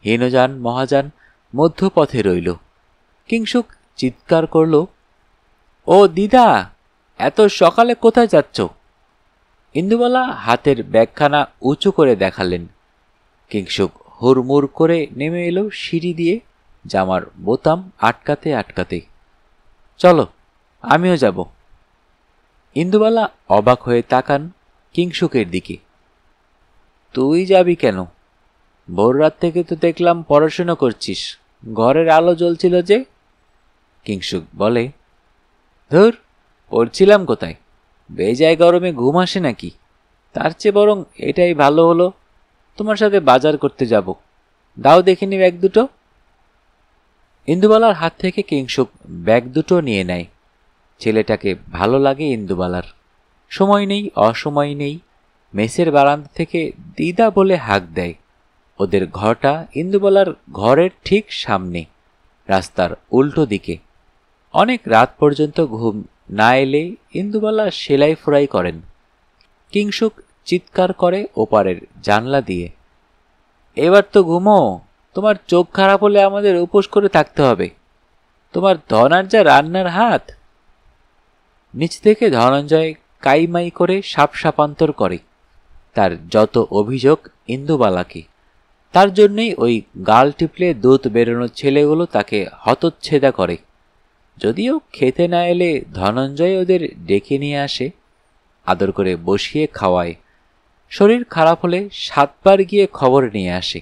হীনযান মহাযান মধ্যপথে রইল। কিংসুক চিৎকার করল, ও দিদা, এত সকালে কোথায় যাচ্ছ? ইন্দুবালা হাতের ব্যাগখানা উঁচু করে দেখালেন। কিংসুক হুড়মুড় করে নেমে এলো সিঁড়ি দিয়ে, জামার বোতাম আটকাতে আটকাতে। চলো, আমিও যাব। ইন্দুবালা অবাক হয়ে তাকান কিংসুকের দিকে। তুই যাবি কেন? ভোর রাত থেকে তো দেখলাম পড়াশোনা করছিস, ঘরের আলো জ্বলছিল যে। কিংসুক বলে, ধুর, পড়ছিলাম কোথায়, বেজায় গরমে ঘুম আসে নাকি? তার চেয়ে বরং এটাই ভালো হলো, তোমার সাথে বাজার করতে যাব, দাও দেখিনি ব্যাগ দুটো। ইন্দুবালার হাত থেকে কিংসুক ব্যাগ দুটো নিয়ে নেয়। ছেলেটাকে ভালো লাগে ইন্দুবালার। সময় নেই, অসময় নেই, মেসের বারান্দা থেকে দিদা বলে হাঁক দেয়। ওদের ঘরটা ইন্দুবালার ঘরের ঠিক সামনে, রাস্তার উল্টো দিকে। অনেক রাত পর্যন্ত ঘুম না এলে ইন্দুবালা সেলাই ফোড়াই করেন। কিংসুক চিৎকার করে ওপারের জানলা দিয়ে, এবার তো ঘুমো, তোমার চোখ খারাপ হলে আমাদের উপোস করে থাকতে হবে, তোমার ধনার যা রান্নার হাত। নিচ থেকে ধনঞ্জয় কাইমাই করে সাপ সাপান্তর করে। তার যত অভিযোগ ইন্দুবালাকে, তার জন্যই ওই গাল টিপলে দুধ বেরোনো ছেলেগুলো তাকে হতচ্ছেদা করে। যদিও খেতে না এলে ধনঞ্জয় ওদের ডেকে নিয়ে আসে, আদর করে বসিয়ে খাওয়ায়। শরীর খারাপ হলে 7 বার গিয়ে খবর নিয়ে আসে।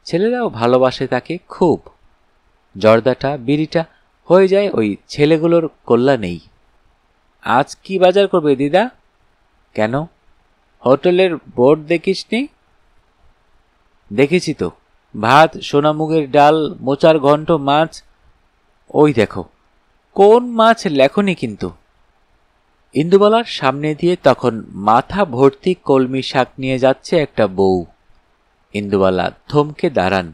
ছেলেরাও ভালোবাসে তাকে খুব। জর্দাটা বিড়িটা হয়ে যায় ওই ছেলেগুলোর কল্যাণেই। আজ কি বাজার করবে দিদা? কেন, হোটেলের বোর্ড দেখিসনি? দেখেছি তো, ভাত, সোনামুগের ডাল, মোচার ঘন্ট, মাছ। ওই দেখো, কোন মাছ লেখনি কিন্তু। ইন্দুবালার সামনে দিয়ে তখন মাথা ভর্তি কলমি শাক নিয়ে যাচ্ছে একটা বউ। ইন্দুবালা থমকে দাঁড়ান।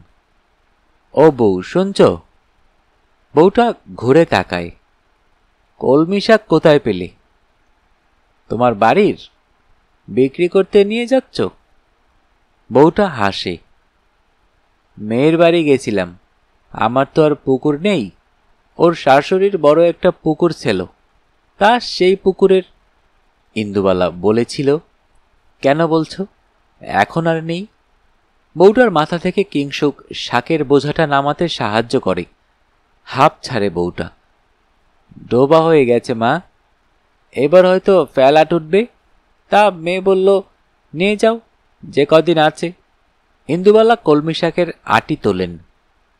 ও বউ, শুনছ? বউটা ঘুরে তাকায়। কলমি শাক কোথায় পেলে? তোমার বাড়ির? বিক্রি করতে নিয়ে যাচ্ছ? বউটা হাসে। মেয়ের বাড়ি গেছিলাম, আমার তো আর পুকুর নেই। ওর শাশুড়ির বড় একটা পুকুর ছিল, তা সেই পুকুরের। ইন্দুবালা বলেছিল। কেন বলছো? এখন আর নেই? বউটার মাথা থেকে কিংসুক শাকের বোঝাটা নামাতে সাহায্য করে। হাঁপ ছাড়ে বউটা। ডোবা হয়ে গেছে মা, এবার হয়তো ফেলাট উঠবে। তা মেয়ে বলল, নিয়ে যাও যে কদিন আছে। ইন্দুবালা কলমি শাকের আটি তোলেন।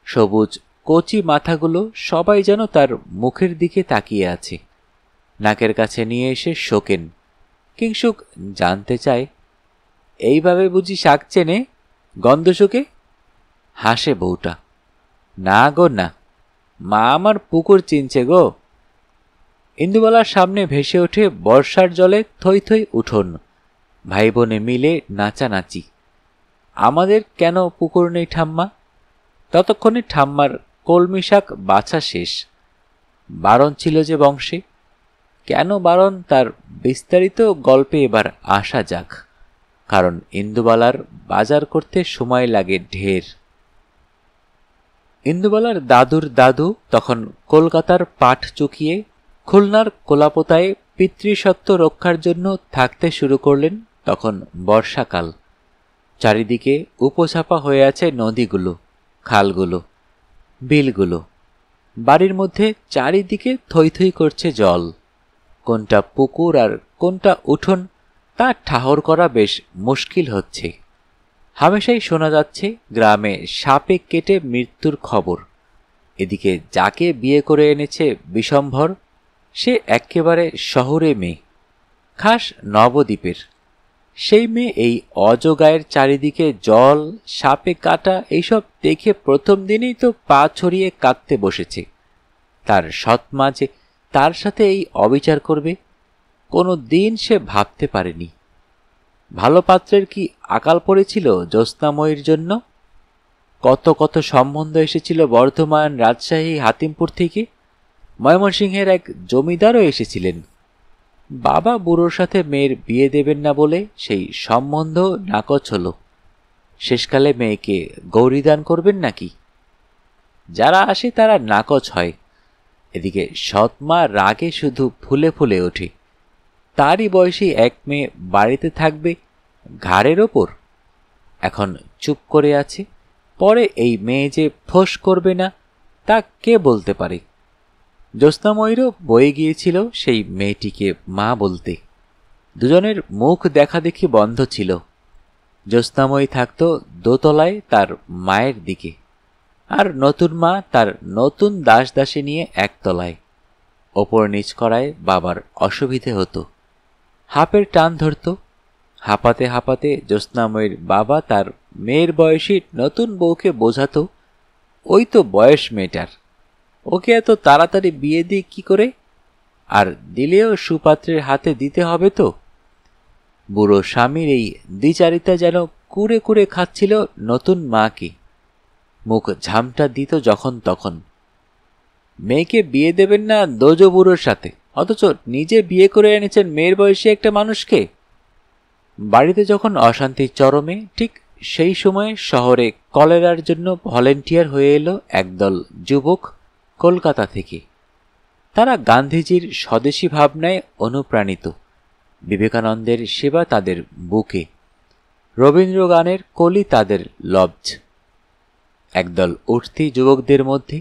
সবুজ কচি মাথাগুলো সবাই যেন তার মুখের দিকে তাকিয়ে আছে। নাকের কাছে নিয়ে এসে শোকেন। কিংসুক জানতে চায়, এইভাবে বুঝি শাক চেনে? গন্ধ শুকে? হাসে বউটা। না গো না, মা আমার পুকুর চিনছে গো। ইন্দুবালার সামনে ভেসে ওঠে বর্ষার জলে থই থই উঠোন, ভাই বোনে মিলে নাচানাচি। আমাদের কেন পুকুর নেই ঠাম্মা? ততক্ষণে ঠাম্মার কলমি শাক বাছা শেষ। বারণ ছিল যে বংশে। কেন বারণ তার বিস্তারিত গল্পে এবার আসা যাক, কারণ ইন্দুবালার বাজার করতে সময় লাগে ঢের। ইন্দুবালার দাদুর দাদু তখন কলকাতার পাট চুকিয়ে খুলনার কোলাপোতায় পিতৃসত্ত্ব রক্ষার জন্য থাকতে শুরু করলেন। তখন বর্ষাকাল। চারিদিকে উপচাপা হয়ে আছে নদীগুলো, খালগুলো, বিলগুলো। বাড়ির মধ্যে চারিদিকে থই থই করছে জল। কোনটা পুকুর আর কোনটা উঠোন তা ঠাহর করা বেশ মুশকিল হচ্ছে। হামেশাই শোনা যাচ্ছে গ্রামে সাপে কেটে মৃত্যুর খবর। এদিকে যাকে বিয়ে করে এনেছে বিশম্ভর, সে একেবারে শহরে মেয়ে, খাস নবদ্বীপের। সেই মেয়ে এই অজগায়ের চারিদিকে জল, সাপে কাটা এইসব দেখে প্রথম দিনেই তো পা ছড়িয়ে কাঁদতে বসেছে। তার সৎমা যে তার সাথে এই অবিচার করবে, কোনো দিন সে ভাবতে পারেনি। ভালো পাত্রের কি আকাল পড়েছিল জ্যোৎস্নাময়ীর জন্য? কত কত সম্বন্ধ এসেছিল বর্ধমান, রাজশাহী, হাতিমপুর থেকে। ময়মনসিংহের এক জমিদারও এসেছিলেন। বাবা বুড়োর সাথে মেয়ের বিয়ে দেবেন না বলে সেই সম্বন্ধ নাকচ হল। শেষকালে মেয়েকে গৌরীদান করবেন নাকি? যারা আসে তারা নাকচ হয়। এদিকে সৎমা রাগে শুধু ফুলে ফুলে ওঠে। তারই বয়সী এক মেয়ে বাড়িতে থাকবে ঘাড়ের ওপর। এখন চুপ করে আছে, পরে এই মেয়ে যে ফোঁস করবে না তা কে বলতে পারে? জ্যোৎস্নাময়ীরও বয়ে গিয়েছিল সেই মেয়েটিকে মা বলতে। দুজনের মুখ দেখা দেখি বন্ধ ছিল। জ্যোৎস্নাময়ী থাকত দোতলায় তার মায়ের দিকে, আর নতুন মা তার নতুন দাস দাসী নিয়ে একতলায়। ওপর নিচ করায় বাবার অসুবিধে হতো। হাঁপের টান ধরত। হাঁপাতে হাঁপাতে জ্যোৎস্নাময়ীর বাবা তার মেয়ের বয়সী নতুন বউকে বোঝাতো, ওই তো বয়স মেয়েটার, ওকে এত তাড়াতাড়ি বিয়ে দিই কি করে? আর দিলেও সুপাত্রের হাতে দিতে হবে তো। বুড়ো স্বামীর এই দ্বিচারিতা যেন কুরে কুরে খাচ্ছিল নতুন মাকে। মুখ ঝামটা দিত যখন তখন। মেয়েকে বিয়ে দেবেন না দোজো বুড়োর সাথে, অথচ নিজে বিয়ে করে এনেছেন মেয়ের বয়সী একটা মানুষকে। বাড়িতে যখন অশান্তির চরমে, ঠিক সেই সময়ে শহরে কলেরার জন্য ভলেন্টিয়ার হয়ে এলো একদল যুবক কলকাতা থেকে। তারা গান্ধীজির স্বদেশী ভাবনায় অনুপ্রাণিত। বিবেকানন্দের সেবা তাদের বুকে, রবীন্দ্র গানের কলি তাদের লব্জ। একদল উঠতি যুবকদের মধ্যে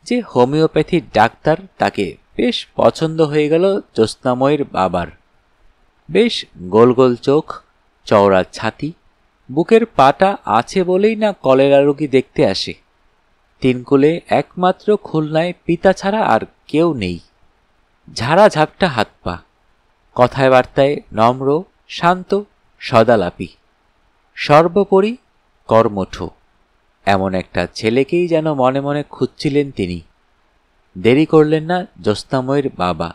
যে হোমিওপ্যাথির ডাক্তার, তাকে বেশ পছন্দ হয়ে গেল জ্যোৎস্নাময়ীর বাবার। বেশ গোল গোল চোখ, চওড়া ছাতি, বুকের পাটা আছে বলেই না কলেরা রোগী দেখতে আসে। তিনকুলে একমাত্র খুলনায় পিতা ছাড়া আর কেউ নেই। ঝাড়া ঝাপটা হাত পা, কথায় বার্তায় নম্র, শান্ত, সদালাপী, সর্বোপরি কর্মঠ। এমন একটা ছেলেকেই যেন মনে মনে খুঁজছিলেন তিনি। দেরি করলেন না জ্যোৎস্নাময়ীর বাবা।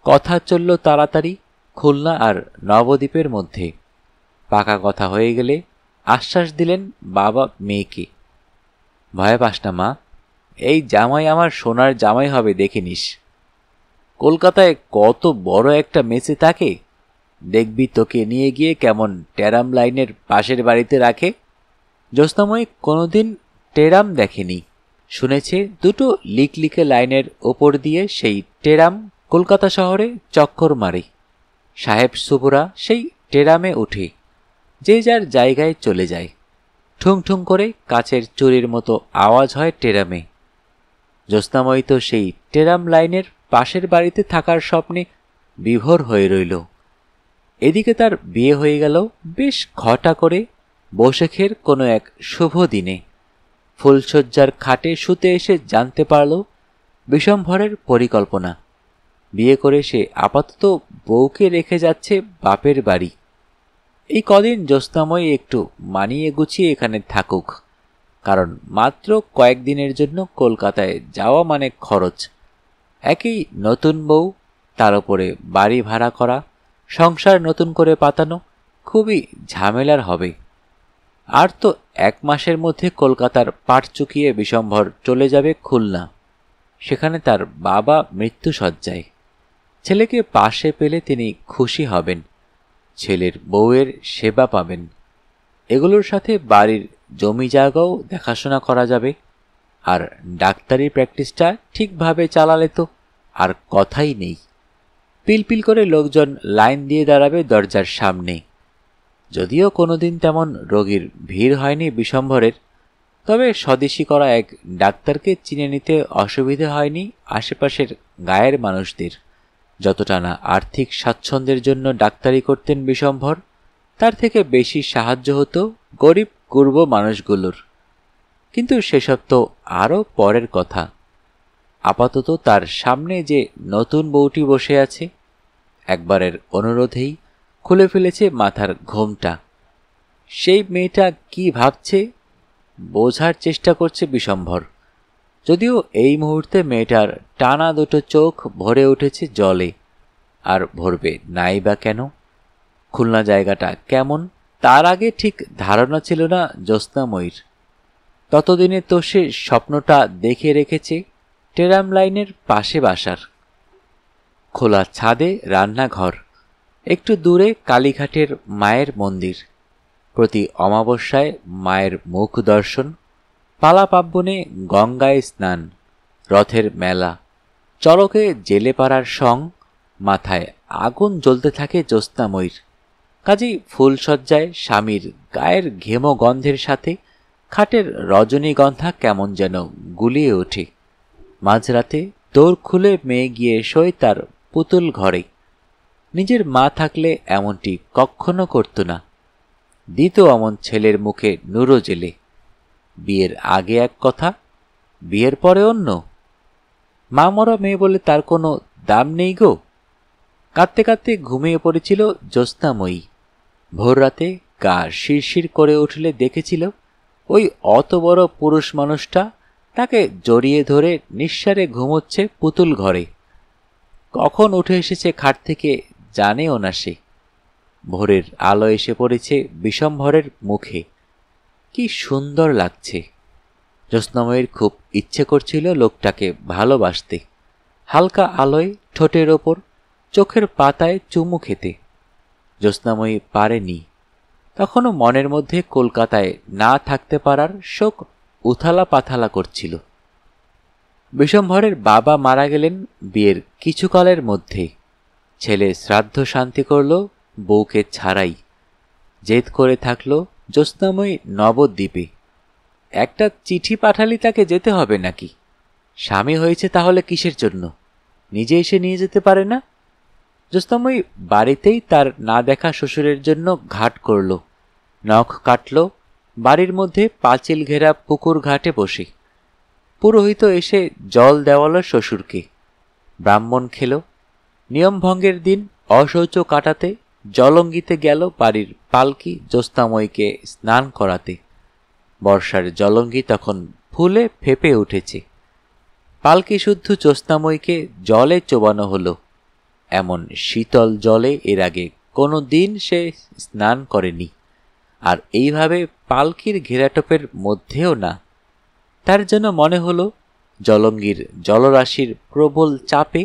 কথা চলল তাড়াতাড়ি খুলনা আর নবদ্বীপের মধ্যে। পাকা কথা হয়ে গেলে আশ্বাস দিলেন বাবা মেয়েকে। ভয় পাস না মা, এই জামাই আমার সোনার জামাই হবে, দেখে নিস। কলকাতায় কত বড় একটা মেসে থাকে, দেখবি তোকে নিয়ে গিয়ে কেমন টেরাম লাইনের পাশের বাড়িতে রাখে। জ্যোৎস্নাময়ী কোনোদিন টেরাম দেখেনি, শুনেছে দুটো লিকলিকে লাইনের ওপর দিয়ে সেই টেরাম কলকাতা শহরে চক্কর মারে। সাহেব সুবরা সেই টেরামে উঠে যে যার জায়গায় চলে যায়। ঠুং ঠুং করে কাচের চুরির মতো আওয়াজ হয় টেরামে। জ্যোৎস্নাময়ী তো সেই টেরাম লাইনের পাশের বাড়িতে থাকার স্বপ্নে বিভোর হয়ে রইল। এদিকে তার বিয়ে হয়ে গেল বেশ ঘটা করে বৈশাখের কোনো এক শুভ দিনে। ফুলশয্যার খাটে শুতে এসে জানতে পারল বিশম্ভরের পরিকল্পনা। বিয়ে করে সে আপাতত বউকে রেখে যাচ্ছে বাপের বাড়ি। এই কদিন জ্যোৎস্নাময়ী একটু মানিয়ে গুছিয়ে এখানে থাকুক, কারণ মাত্র কয়েকদিনের জন্য কলকাতায় যাওয়া মানে খরচ। একই নতুন বউ, তার উপরে বাড়ি ভাড়া করা, সংসার নতুন করে পাতানো খুবই ঝামেলার হবে। আর তো 1 মাসের মধ্যে কলকাতার পাট চুকিয়ে বিশম্ভর চলে যাবে খুলনা। সেখানে তার বাবা মৃত্যুশয্যায়। ছেলেকে পাশে পেলে তিনি খুশি হবেন, ছেলের বউয়ের সেবা পাবেন। এগুলোর সাথে বাড়ির জমি জায়গাও দেখাশোনা করা যাবে। আর ডাক্তারি প্র্যাকটিসটা ঠিকভাবে চালালে তো আর কথাই নেই। পিলপিল করে লোকজন লাইন দিয়ে দাঁড়াবে দরজার সামনে। যদিও কোনোদিন তেমন রোগীর ভিড় হয়নি বিশম্ভরের, তবে স্বদেশী করা এক ডাক্তারকে চিনে নিতে অসুবিধে হয়নি আশেপাশের গায়ের মানুষদের। যতটা না আর্থিক স্বাচ্ছন্দ্যের জন্য ডাক্তারি করতেন বিশম্ভর, তার থেকে বেশি সাহায্য হতো গরিব কুর্ব মানুষগুলোর। কিন্তু সেসব তো আরও পরের কথা। আপাতত তার সামনে যে নতুন বউটি বসে আছে, একবারের অনুরোধেই খুলে ফেলেছে মাথার ঘোমটা। সেই মেয়েটা কি ভাবছে বোঝার চেষ্টা করছে বিশম্ভর। যদিও এই মুহূর্তে মেয়েটার টানা দুটো চোখ ভরে উঠেছে জলে, আর ভরবে নাই বা কেন। খুলনা জায়গাটা কেমন তার আগে ঠিক ধারণা ছিল না জ্যোৎস্নাময়ীর। ততদিনে তো সে স্বপ্নটা দেখে রেখেছে টেরাম লাইনের পাশে বাসার। খোলা ছাদে রান্নাঘর, একটু দূরে কালীঘাটের মায়ের মন্দির, প্রতি অমাবস্যায় মায়ের মুখ দর্শন, পালা পার্বণে গঙ্গায় স্নান, রথের মেলা, চড়কে জেলেপাড়ার সং, মাথায় আগুন জ্বলতে থাকে জ্যোৎস্নাময়ীর। কাজেই ফুলশয্যায় স্বামীর গায়ের ঘেমো গন্ধের সাথে খাটের রজনীগন্ধা কেমন যেন গুলিয়ে ওঠে। মাঝরাতে দৌড় খুলে মেয়ে গিয়ে শোয় তার পুতুল ঘরে। নিজের মা থাকলে এমনটি কখনো করত না, দিত অমন ছেলের মুখে নুরো জেলে। বিয়ের আগে এক কথা, বিয়ের পরে অন্য। মা মরা মেয়ে বলে তার কোনো দাম নেই গো। কাঁদতে কাঁদতে ঘুমিয়ে পড়েছিল জ্যোৎস্নাময়ী। ভোর রাতে গা শিরশির করে উঠলে দেখেছিল ওই অত বড় পুরুষ মানুষটা তাকে জড়িয়ে ধরে নিঃসারে ঘুমোচ্ছে পুতুল ঘরে। কখন উঠে এসেছে খাট থেকে জানেও না সে। ভোরের আলো এসে পড়েছে বিশম্ভরের মুখে। কি সুন্দর লাগছে। জ্যোৎস্নাময়ীর খুব ইচ্ছে করছিল লোকটাকে ভালোবাসতে, হালকা আলোয় ঠোঁটের ওপর চোখের পাতায় চুমু খেতে। জ্যোৎস্নাময়ী পারেনি। তখনও মনের মধ্যে কলকাতায় না থাকতে পারার শোক উথালা পাথালা করছিল। বিশম্ভরের বাবা মারা গেলেন বিয়ের কিছুকালের মধ্যে। ছেলে শ্রাদ্ধ শান্তি করল বউকে ছাড়াই। জেদ করে থাকল জ্যোৎস্নাময়ী নবদ্বীপে। একটা চিঠি পাঠালি তাকে যেতে হবে নাকি? স্বামী হয়েছে তাহলে কিসের জন্য? নিজে এসে নিয়ে যেতে পারে না? জ্যোৎস্নাময়ী বাড়িতেই তার না দেখা শ্বশুরের জন্য ঘাট করল, নখ কাটল বাড়ির মধ্যে পাঁচিল ঘেরা পুকুর ঘাটে বসে। পুরোহিত এসে জল দেওয়ালো শ্বশুরকে। ব্রাহ্মণ খেল। নিয়মভঙ্গের দিন অশৌচ কাটাতে জলঙ্গিতে গেল বাড়ির পালকি জ্যোৎস্নাময়ীকে স্নান করাতে। বর্ষার জলঙ্গি তখন ফুলে ফেপে উঠেছে। পালকি শুদ্ধ জ্যোৎস্নাময়ীকে জলে চোবানো হলো। এমন শীতল জলে এর আগে কোনো দিন সে স্নান করেনি, আর এইভাবে পালকির ঘেরাটোপের মধ্যেও না। তার যেন মনে হলো জলঙ্গির জলরাশির প্রবল চাপে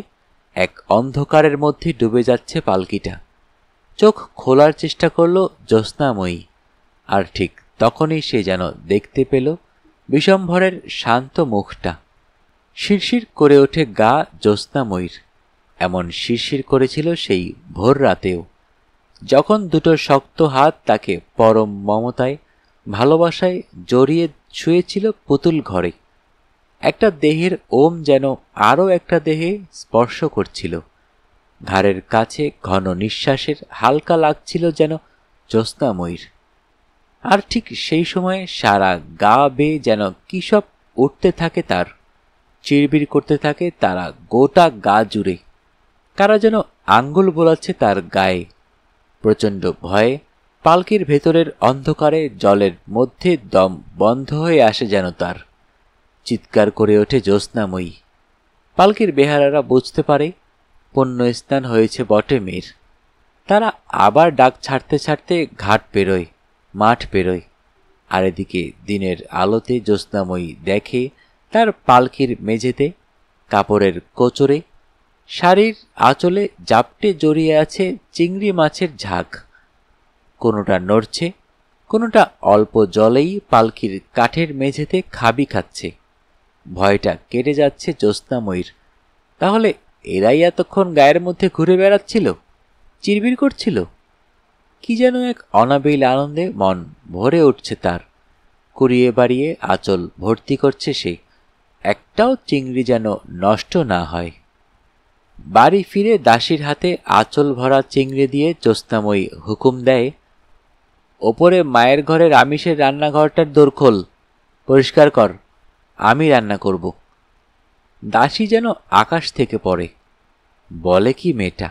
এক অন্ধকারের মধ্যে ডুবে যাচ্ছে পালকিটা। চোখ খোলার চেষ্টা করল জ্যোৎস্নাময়ী, আর ঠিক তখনই সে যেন দেখতে পেল বিশম্ভরের শান্ত মুখটা। শিরশির করে ওঠে গা জ্যোৎস্নাময়ীর। এমন শিরশির করেছিল সেই ভোর রাতেও, যখন দুটো শক্ত হাত তাকে পরম মমতায় ভালোবাসায় জড়িয়ে শুয়েছিল পুতুল ঘরে। একটা দেহের ওম যেন আরও একটা দেহে স্পর্শ করছিল। ঘাড়ের কাছে ঘন নিঃশ্বাসের হালকা লাগছিল যেন জ্যোৎস্নাময়ীর। আর ঠিক সেই সময়ে সারা গা বেয়ে যেন কী সব উঠতে থাকে তার, চিরবির করতে থাকে তারা গোটা গা জুড়ে। কারা যেন আঙ্গুল বোলাচ্ছে তার গায়ে। প্রচণ্ড ভয়ে পালকির ভেতরের অন্ধকারে জলের মধ্যে দম বন্ধ হয়ে আসে যেন তার। চিৎকার করে ওঠে জ্যোৎস্নাময়ী। পালকির বেহারারা বুঝতে পারে পুণ্য স্নান হয়েছে বটে মেয়ের। তারা আবার ডাক ছাড়তে ছাড়তে ঘাট পেরোয়, মাঠ পেরোয়। আর এদিকে দিনের আলোতে জ্যোৎস্নাময়ী দেখে তার পালকির মেঝেতে কাপড়ের কোচরে শাড়ির আঁচলে জাপটে জড়িয়ে আছে চিংড়ি মাছের ঝাঁক। কোনোটা নড়ছে, কোনোটা অল্প জলেই পালকির কাঠের মেঝেতে খাবি খাচ্ছে। ভয়টা কেটে যাচ্ছে জ্যোৎস্নাময়ীর। তাহলে এরাই এতক্ষণ গায়ের মধ্যে ঘুরে বেড়াচ্ছিল, চিরবির করছিল। কি যেন এক অনাবিল আনন্দে মন ভরে উঠছে তার। কুড়িয়ে বাড়িয়ে আঁচল ভর্তি করছে সে, একটাও চিংড়ি যেন নষ্ট না হয়। বাড়ি ফিরে দাসীর হাতে আঁচল ভরা চিংড়ি দিয়ে জ্যোৎস্নাময়ী হুকুম দেয়, ওপরে মায়ের ঘরের আমিষের রান্নাঘরটার দোর খোল, পরিষ্কার কর, আমি রান্না করব। দাসী যেন আকাশ থেকে পড়ে। বলে কি মেয়েটা,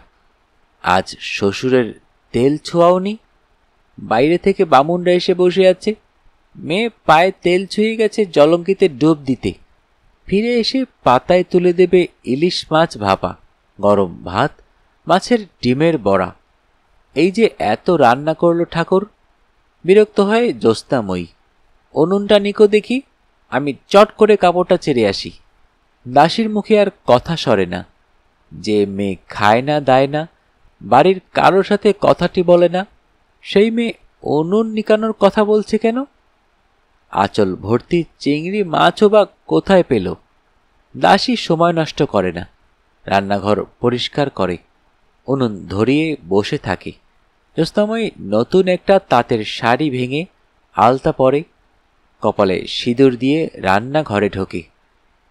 আজ শ্বশুরের তেল ছোঁয়াওনি? বাইরে থেকে বামুনরা এসে বসে আছে। মেয়ে পায়ে তেল ছুঁয়ে গেছে জলঙ্কিতে ডুব দিতে। ফিরে এসে পাতায় তুলে দেবে ইলিশ মাছ ভাপা, গরম ভাত, মাছের ডিমের বড়া। এই যে এত রান্না করলো ঠাকুর। বিরক্ত হয়ে জ্যোৎস্নাময়ী, উনুনটা নিকো দেখি, আমি চট করে কাপড়টা ছেড়ে আসি। দাসীর মুখে আর কথা সরে না। যে মেয়ে খায় না দায় না, বাড়ির কারোর সাথে কথাটি বলে না, সেই মেয়ে উনুন নিকানোর কথা বলছে কেন? আঁচল ভর্তি চিংড়ি মাছও বা কোথায় পেল? দাসী সময় নষ্ট করে না, রান্নাঘর পরিষ্কার করে, উনুন ধরিয়ে বসে থাকে। জ্যোৎস্নাময়ী নতুন একটা তাঁতের শাড়ি ভেঙে আলতা পরে, কপালে সিঁদুর দিয়ে রান্নাঘরে ঢোকে।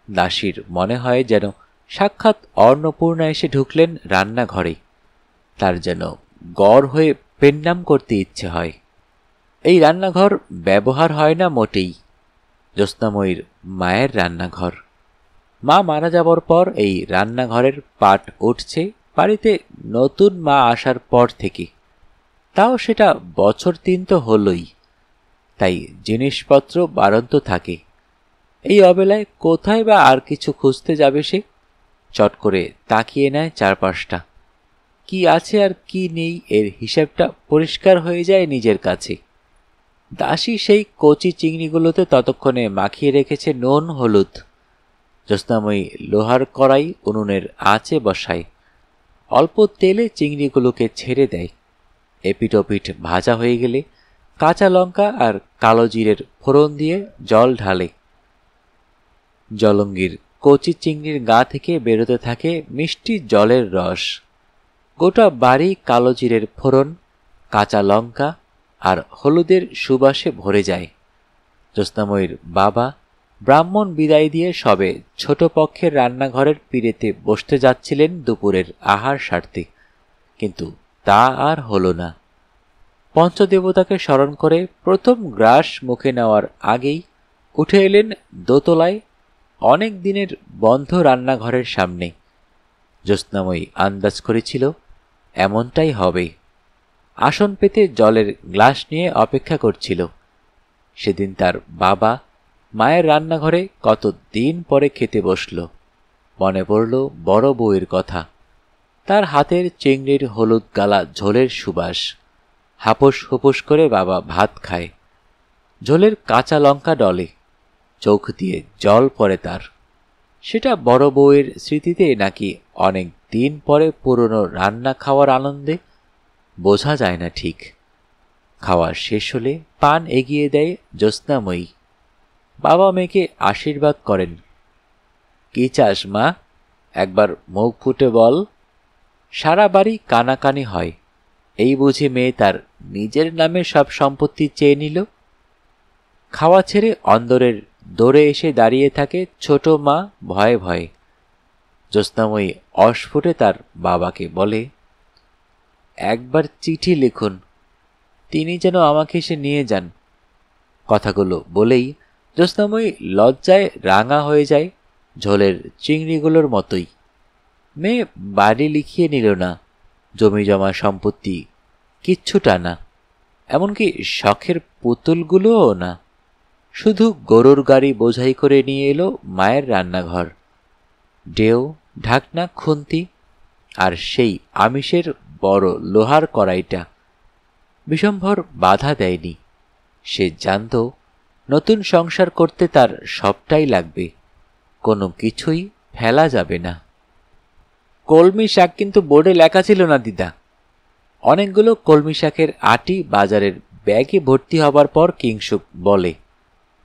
দাসীর মনে হয় যেন সাক্ষাৎ অন্নপূর্ণা এসে ঢুকলেন রান্নাঘরে। তার যেন গড় হয়ে পেন্নাম করতে ইচ্ছে হয়। এই রান্নাঘর ব্যবহার হয় না মোটেই। জ্যোৎস্নাময়ীর মায়ের রান্নাঘর। মা মারা যাবার পর এই রান্নাঘরের পাট উঠছে বাড়িতে নতুন মা আসার পর থেকে। তাও সেটা বছর 3 তো হলই। তাই জিনিসপত্র বাড়ন্ত থাকে। এই অবেলায় কোথায় বা আর কিছু খুঁজতে যাবে সে? চট করে তাকিয়ে নেয় চারপাশটা। কি আছে আর কি নেই এর হিসাবটা পরিষ্কার হয়ে যায় নিজের কাছে। দাসী সেই কচি চিংড়িগুলোতে ততক্ষণে মাখিয়ে রেখেছে নুন হলুদ। জ্যোৎস্নাময়ী লোহার কড়াই উনুনের আঁচে বসায়। অল্প তেলে চিংড়িগুলোকে ছেড়ে দেয়। এপিটোপিঠ ভাজা হয়ে গেলে কাঁচা লঙ্কা আর কালো জিরের ফোড়ন দিয়ে জল ঢালে। জলঙ্গির কচি চিংড়ির গা থেকে বেরোতে থাকে মিষ্টি জলের রস। গোটা বাড়ি কালো জিরের ফোড়ন, কাঁচা লঙ্কা আর হলুদের সুবাসে ভরে যায়। জ্যোৎস্নাময়ীর বাবা ব্রাহ্মণ বিদায় দিয়ে সবে ছোট পক্ষের রান্নাঘরের পিঁড়েতে বসতে যাচ্ছিলেন দুপুরের আহার সারতে, কিন্তু তা আর হল না। পঞ্চদেবতাকে স্মরণ করে প্রথম গ্রাস মুখে নেওয়ার আগেই উঠে এলেন দোতলায় অনেক দিনের বন্ধ রান্নাঘরের সামনে। জ্যোৎস্নাময়ী আন্দাজ করেছিল এমনটাই হবে। আসন পেতে জলের গ্লাস নিয়ে অপেক্ষা করছিল। সেদিন তার বাবা মায়ের রান্নাঘরে কত দিন পরে খেতে বসল। মনে পড়ল বড় বউয়ের কথা। তার হাতের চিংড়ির হলুদ গালা ঝোলের সুবাস। হাপস হুপস করে বাবা ভাত খায়। ঝোলের কাঁচা লঙ্কা ডলে, চোখ দিয়ে জল পড়ে তার। সেটা বড় বউয়ের স্মৃতিতে নাকি অনেক দিন পরে পুরনো রান্না খাওয়ার আনন্দে, বোঝা যায় না ঠিক। খাওয়া শেষ হলে পান এগিয়ে দেয় জ্যোৎস্নাময়ী। বাবা মেয়েকে আশীর্বাদ করেন। কি চাস মা, একবার মুখ ফুটে বল। সারা বাড়ি কানাকানি হয়। এই বুঝি মেয়ে তার নিজের নামে সব সম্পত্তি চেয়ে নিল। খাওয়া ছেড়ে অন্দরের দৌড়ে এসে দাঁড়িয়ে থাকে ছোট মা ভয়ে ভয়ে। জ্যোৎস্নাময়ী অস্ফুটে তার বাবাকে বলে, একবার চিঠি লিখুন, তিনি যেন আমাকে এসে নিয়ে যান। কথাগুলো বলেই জ্যোৎস্নাময়ী লজ্জায় রাঙা হয়ে যায়, ঝোলের চিংড়িগুলোর মতোই। মেয়ে বাড়ি লিখিয়ে নিল না, জমি জমা সম্পত্তি কিচ্ছুটা না, এমনকি শখের পুতুলগুলোও না। শুধু গরুর গাড়ি বোঝাই করে নিয়ে এলো মায়ের রান্নাঘর। ডেউ, ঢাকনা, খুন্তি আর সেই আমিষের বড় লোহার কড়াইটা। বিশম্ভর বাধা দেয়নি। সে জানত নতুন সংসার করতে তার সবটাই লাগবে, কোনো কিছুই ফেলা যাবে না। কলমি শাক কিন্তু বোর্ডে লেখা ছিল না দিদা। অনেকগুলো কলমি শাকের আটি বাজারের ব্যাগে ভর্তি হবার পর কিংসুক বলে,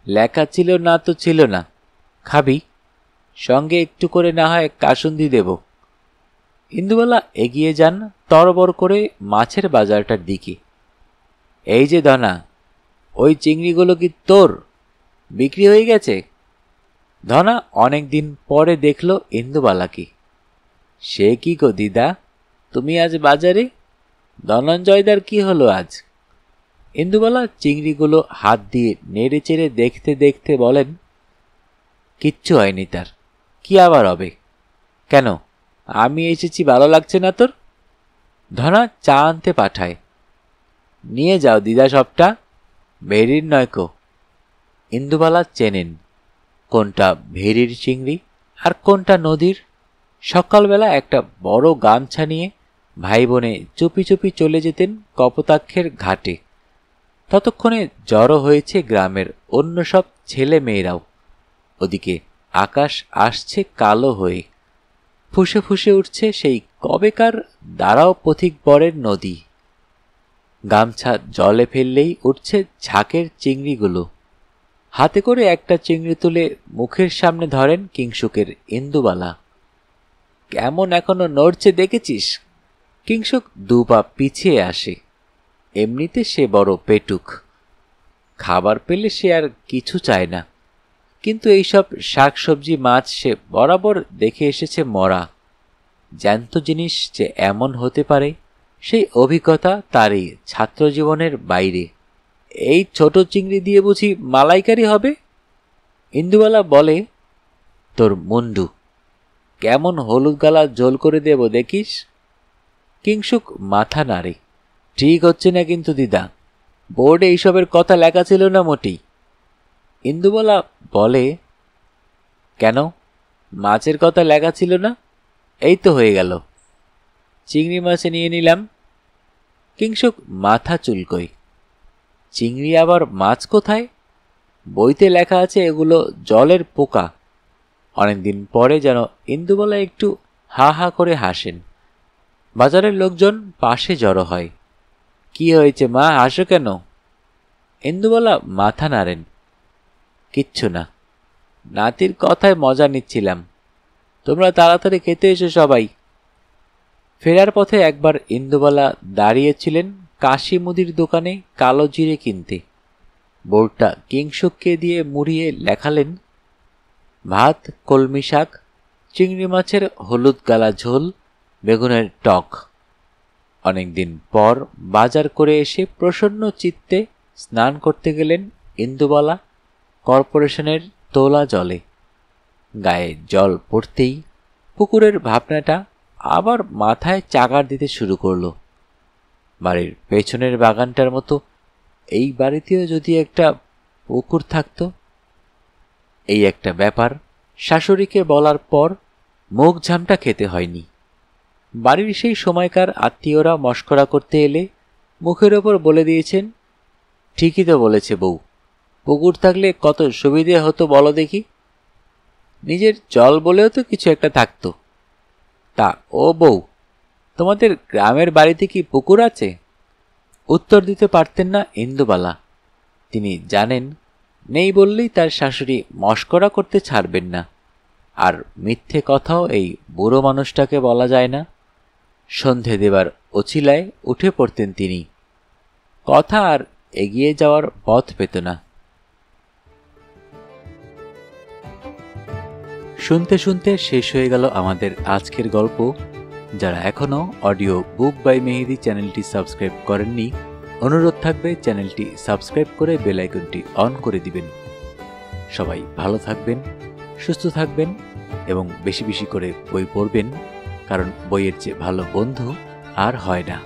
লেখা ছিল না তো ছিল না, খাবি? সঙ্গে একটু করে না হয় কাসুন্দি দেব। ইন্দুবালা এগিয়ে যান তরবর করে মাছের বাজারটার দিকে। এই যে ধনা, ওই চিংড়িগুলো কি তোর? বিক্রি হয়ে গেছে? ধনা অনেক দিন পরে দেখল ইন্দুবালাকে। সে কি গো দিদা, তুমি আজ বাজারে? ধনঞ্জয়দার কি হলো আজ? ইন্দুবালা চিংড়িগুলো হাত দিয়ে নেড়ে চেড়ে দেখতে দেখতে বলেন, কিচ্ছু হয়নি তার, কি আবার হবে? কেন, আমি এসেছি ভালো লাগছে না তোর? ধনা চা আনতে পাঠায়। নিয়ে যাও দিদা সবটা, ভেরির নয়কো। ইন্দুবালা চেনেন কোনটা ভেরির চিংড়ি আর কোনটা নদীর। সকালবেলা একটা বড় গামছা নিয়ে ভাই বোনে চুপি চুপি চলে যেতেন কপোতাক্ষের ঘাটে। ততক্ষণে জড়ো হয়েছে গ্রামের অন্য সব ছেলে মেয়েরাও। ওদিকে আকাশ আসছে কালো হয়ে, ফুসে ফুসে উঠছে সেই কবেকার দাঁড়াও পথিক বরের নদী। গামছা জলে ফেললেই উঠছে ঝাঁকের চিংড়িগুলো। হাতে করে একটা চিংড়ি তুলে মুখের সামনে ধরেন কিংসুকের ইন্দুবালা। কেমন এখনো নড়ছে দেখেছিস? কিংসুক দু পা পিছিয়ে আসে। এমনিতে সে বড় পেটুক, খাবার পেলে সে আর কিছু চায় না, কিন্তু এইসব শাকসবজি মাছ সে বরাবর দেখে এসেছে মরা। জ্যান্ত জিনিস যে এমন হতে পারে সেই অভিজ্ঞতা তারই ছাত্রজীবনের বাইরে। এই ছোট চিংড়ি দিয়ে বুঝি মালাইকারি হবে? ইন্দুবালা বলে, তোর মুন্ডু কেমন হলুদ গালা ঝোল করে দেব দেখিস। কিংসুক মাথা নাড়ে। ঠিক হচ্ছে না কিন্তু দিদা, বোর্ডে এইসবের কথা লেখা ছিল না মোটেই। ইন্দুবালা বলে, কেন, মাছের কথা লেখা ছিল না? এই তো হয়ে গেল, চিংড়ি মাছে নিয়ে নিলাম। কিংসুক মাথা চুলকোয়। চিংড়ি আবার মাছ কোথায়? বইতে লেখা আছে এগুলো জলের পোকা। অনেকদিন পরে যেন ইন্দুবালা একটু হা হা করে হাসেন। বাজারের লোকজন পাশে জড়ো হয়। কি হয়েছে মা, হাসো কেন? ইন্দুবালা মাথা নাড়েন। কিচ্ছু না, নাতির কথায় মজা নিচ্ছিলাম। তোমরা তাড়াতাড়ি খেতে এসো সবাই। ফেরার পথে একবার ইন্দুবালা দাঁড়িয়েছিলেন কাশি মুদির দোকানে কালো জিরে কিনতে। বোর্ডটা কিংসুককে দিয়ে মুড়িয়ে লেখালেন, ভাত, কলমি শাক, চিংড়ি মাছের হলুদ গালা ঝোল, বেগুনের টক। অনেকদিন পর বাজার করে এসে প্রসন্ন চিত্তে স্নান করতে গেলেন ইন্দুবালা কর্পোরেশনের তোলা জলে। গায়ে জল পড়তেই পুকুরের ভাবনাটা আবার মাথায় চাগার দিতে শুরু করলো। বাড়ির পেছনের বাগানটার মতো এই বাড়িতেও যদি একটা পুকুর থাকত। এই একটা ব্যাপার শাশুড়িকে বলার পর মুখ ঝামটা খেতে হয়নি। বাড়ির সেই সময়কার আত্মীয়রা মশকরা করতে এলে মুখের ওপর বলে দিয়েছেন, ঠিকই তো বলেছে বউ, পুকুর থাকলে কত সুবিধে হতো বলো দেখি। নিজের জল বলেও তো কিছু একটা থাকতো। তা ও বউ, তোমাদের গ্রামের বাড়িতে কি পুকুর আছে? উত্তর দিতে পারতেন না ইন্দুবালা। তিনি জানেন, নেই বললেই তার শাশুড়ি মশকরা করতে ছাড়বেন না, আর মিথ্যে কথাও এই বুড়ো মানুষটাকে বলা যায় না। সন্ধে দেবার অছিলায় উঠে পড়তেন তিনি। কথা আর এগিয়ে যাওয়ার পথ পেত না। শুনতে শুনতে শেষ হয়ে গেল আমাদের আজকের গল্প। যারা এখনও অডিও বুক বাই মেহেদি চ্যানেলটি সাবস্ক্রাইব করেননি, অনুরোধ থাকবে চ্যানেলটি সাবস্ক্রাইব করে বেল আইকনটি অন করে দিবেন। সবাই ভালো থাকবেন, সুস্থ থাকবেন এবং বেশি বেশি করে বই পড়বেন, কারণ বইয়ের চেয়ে ভালো বন্ধু আর হয় না।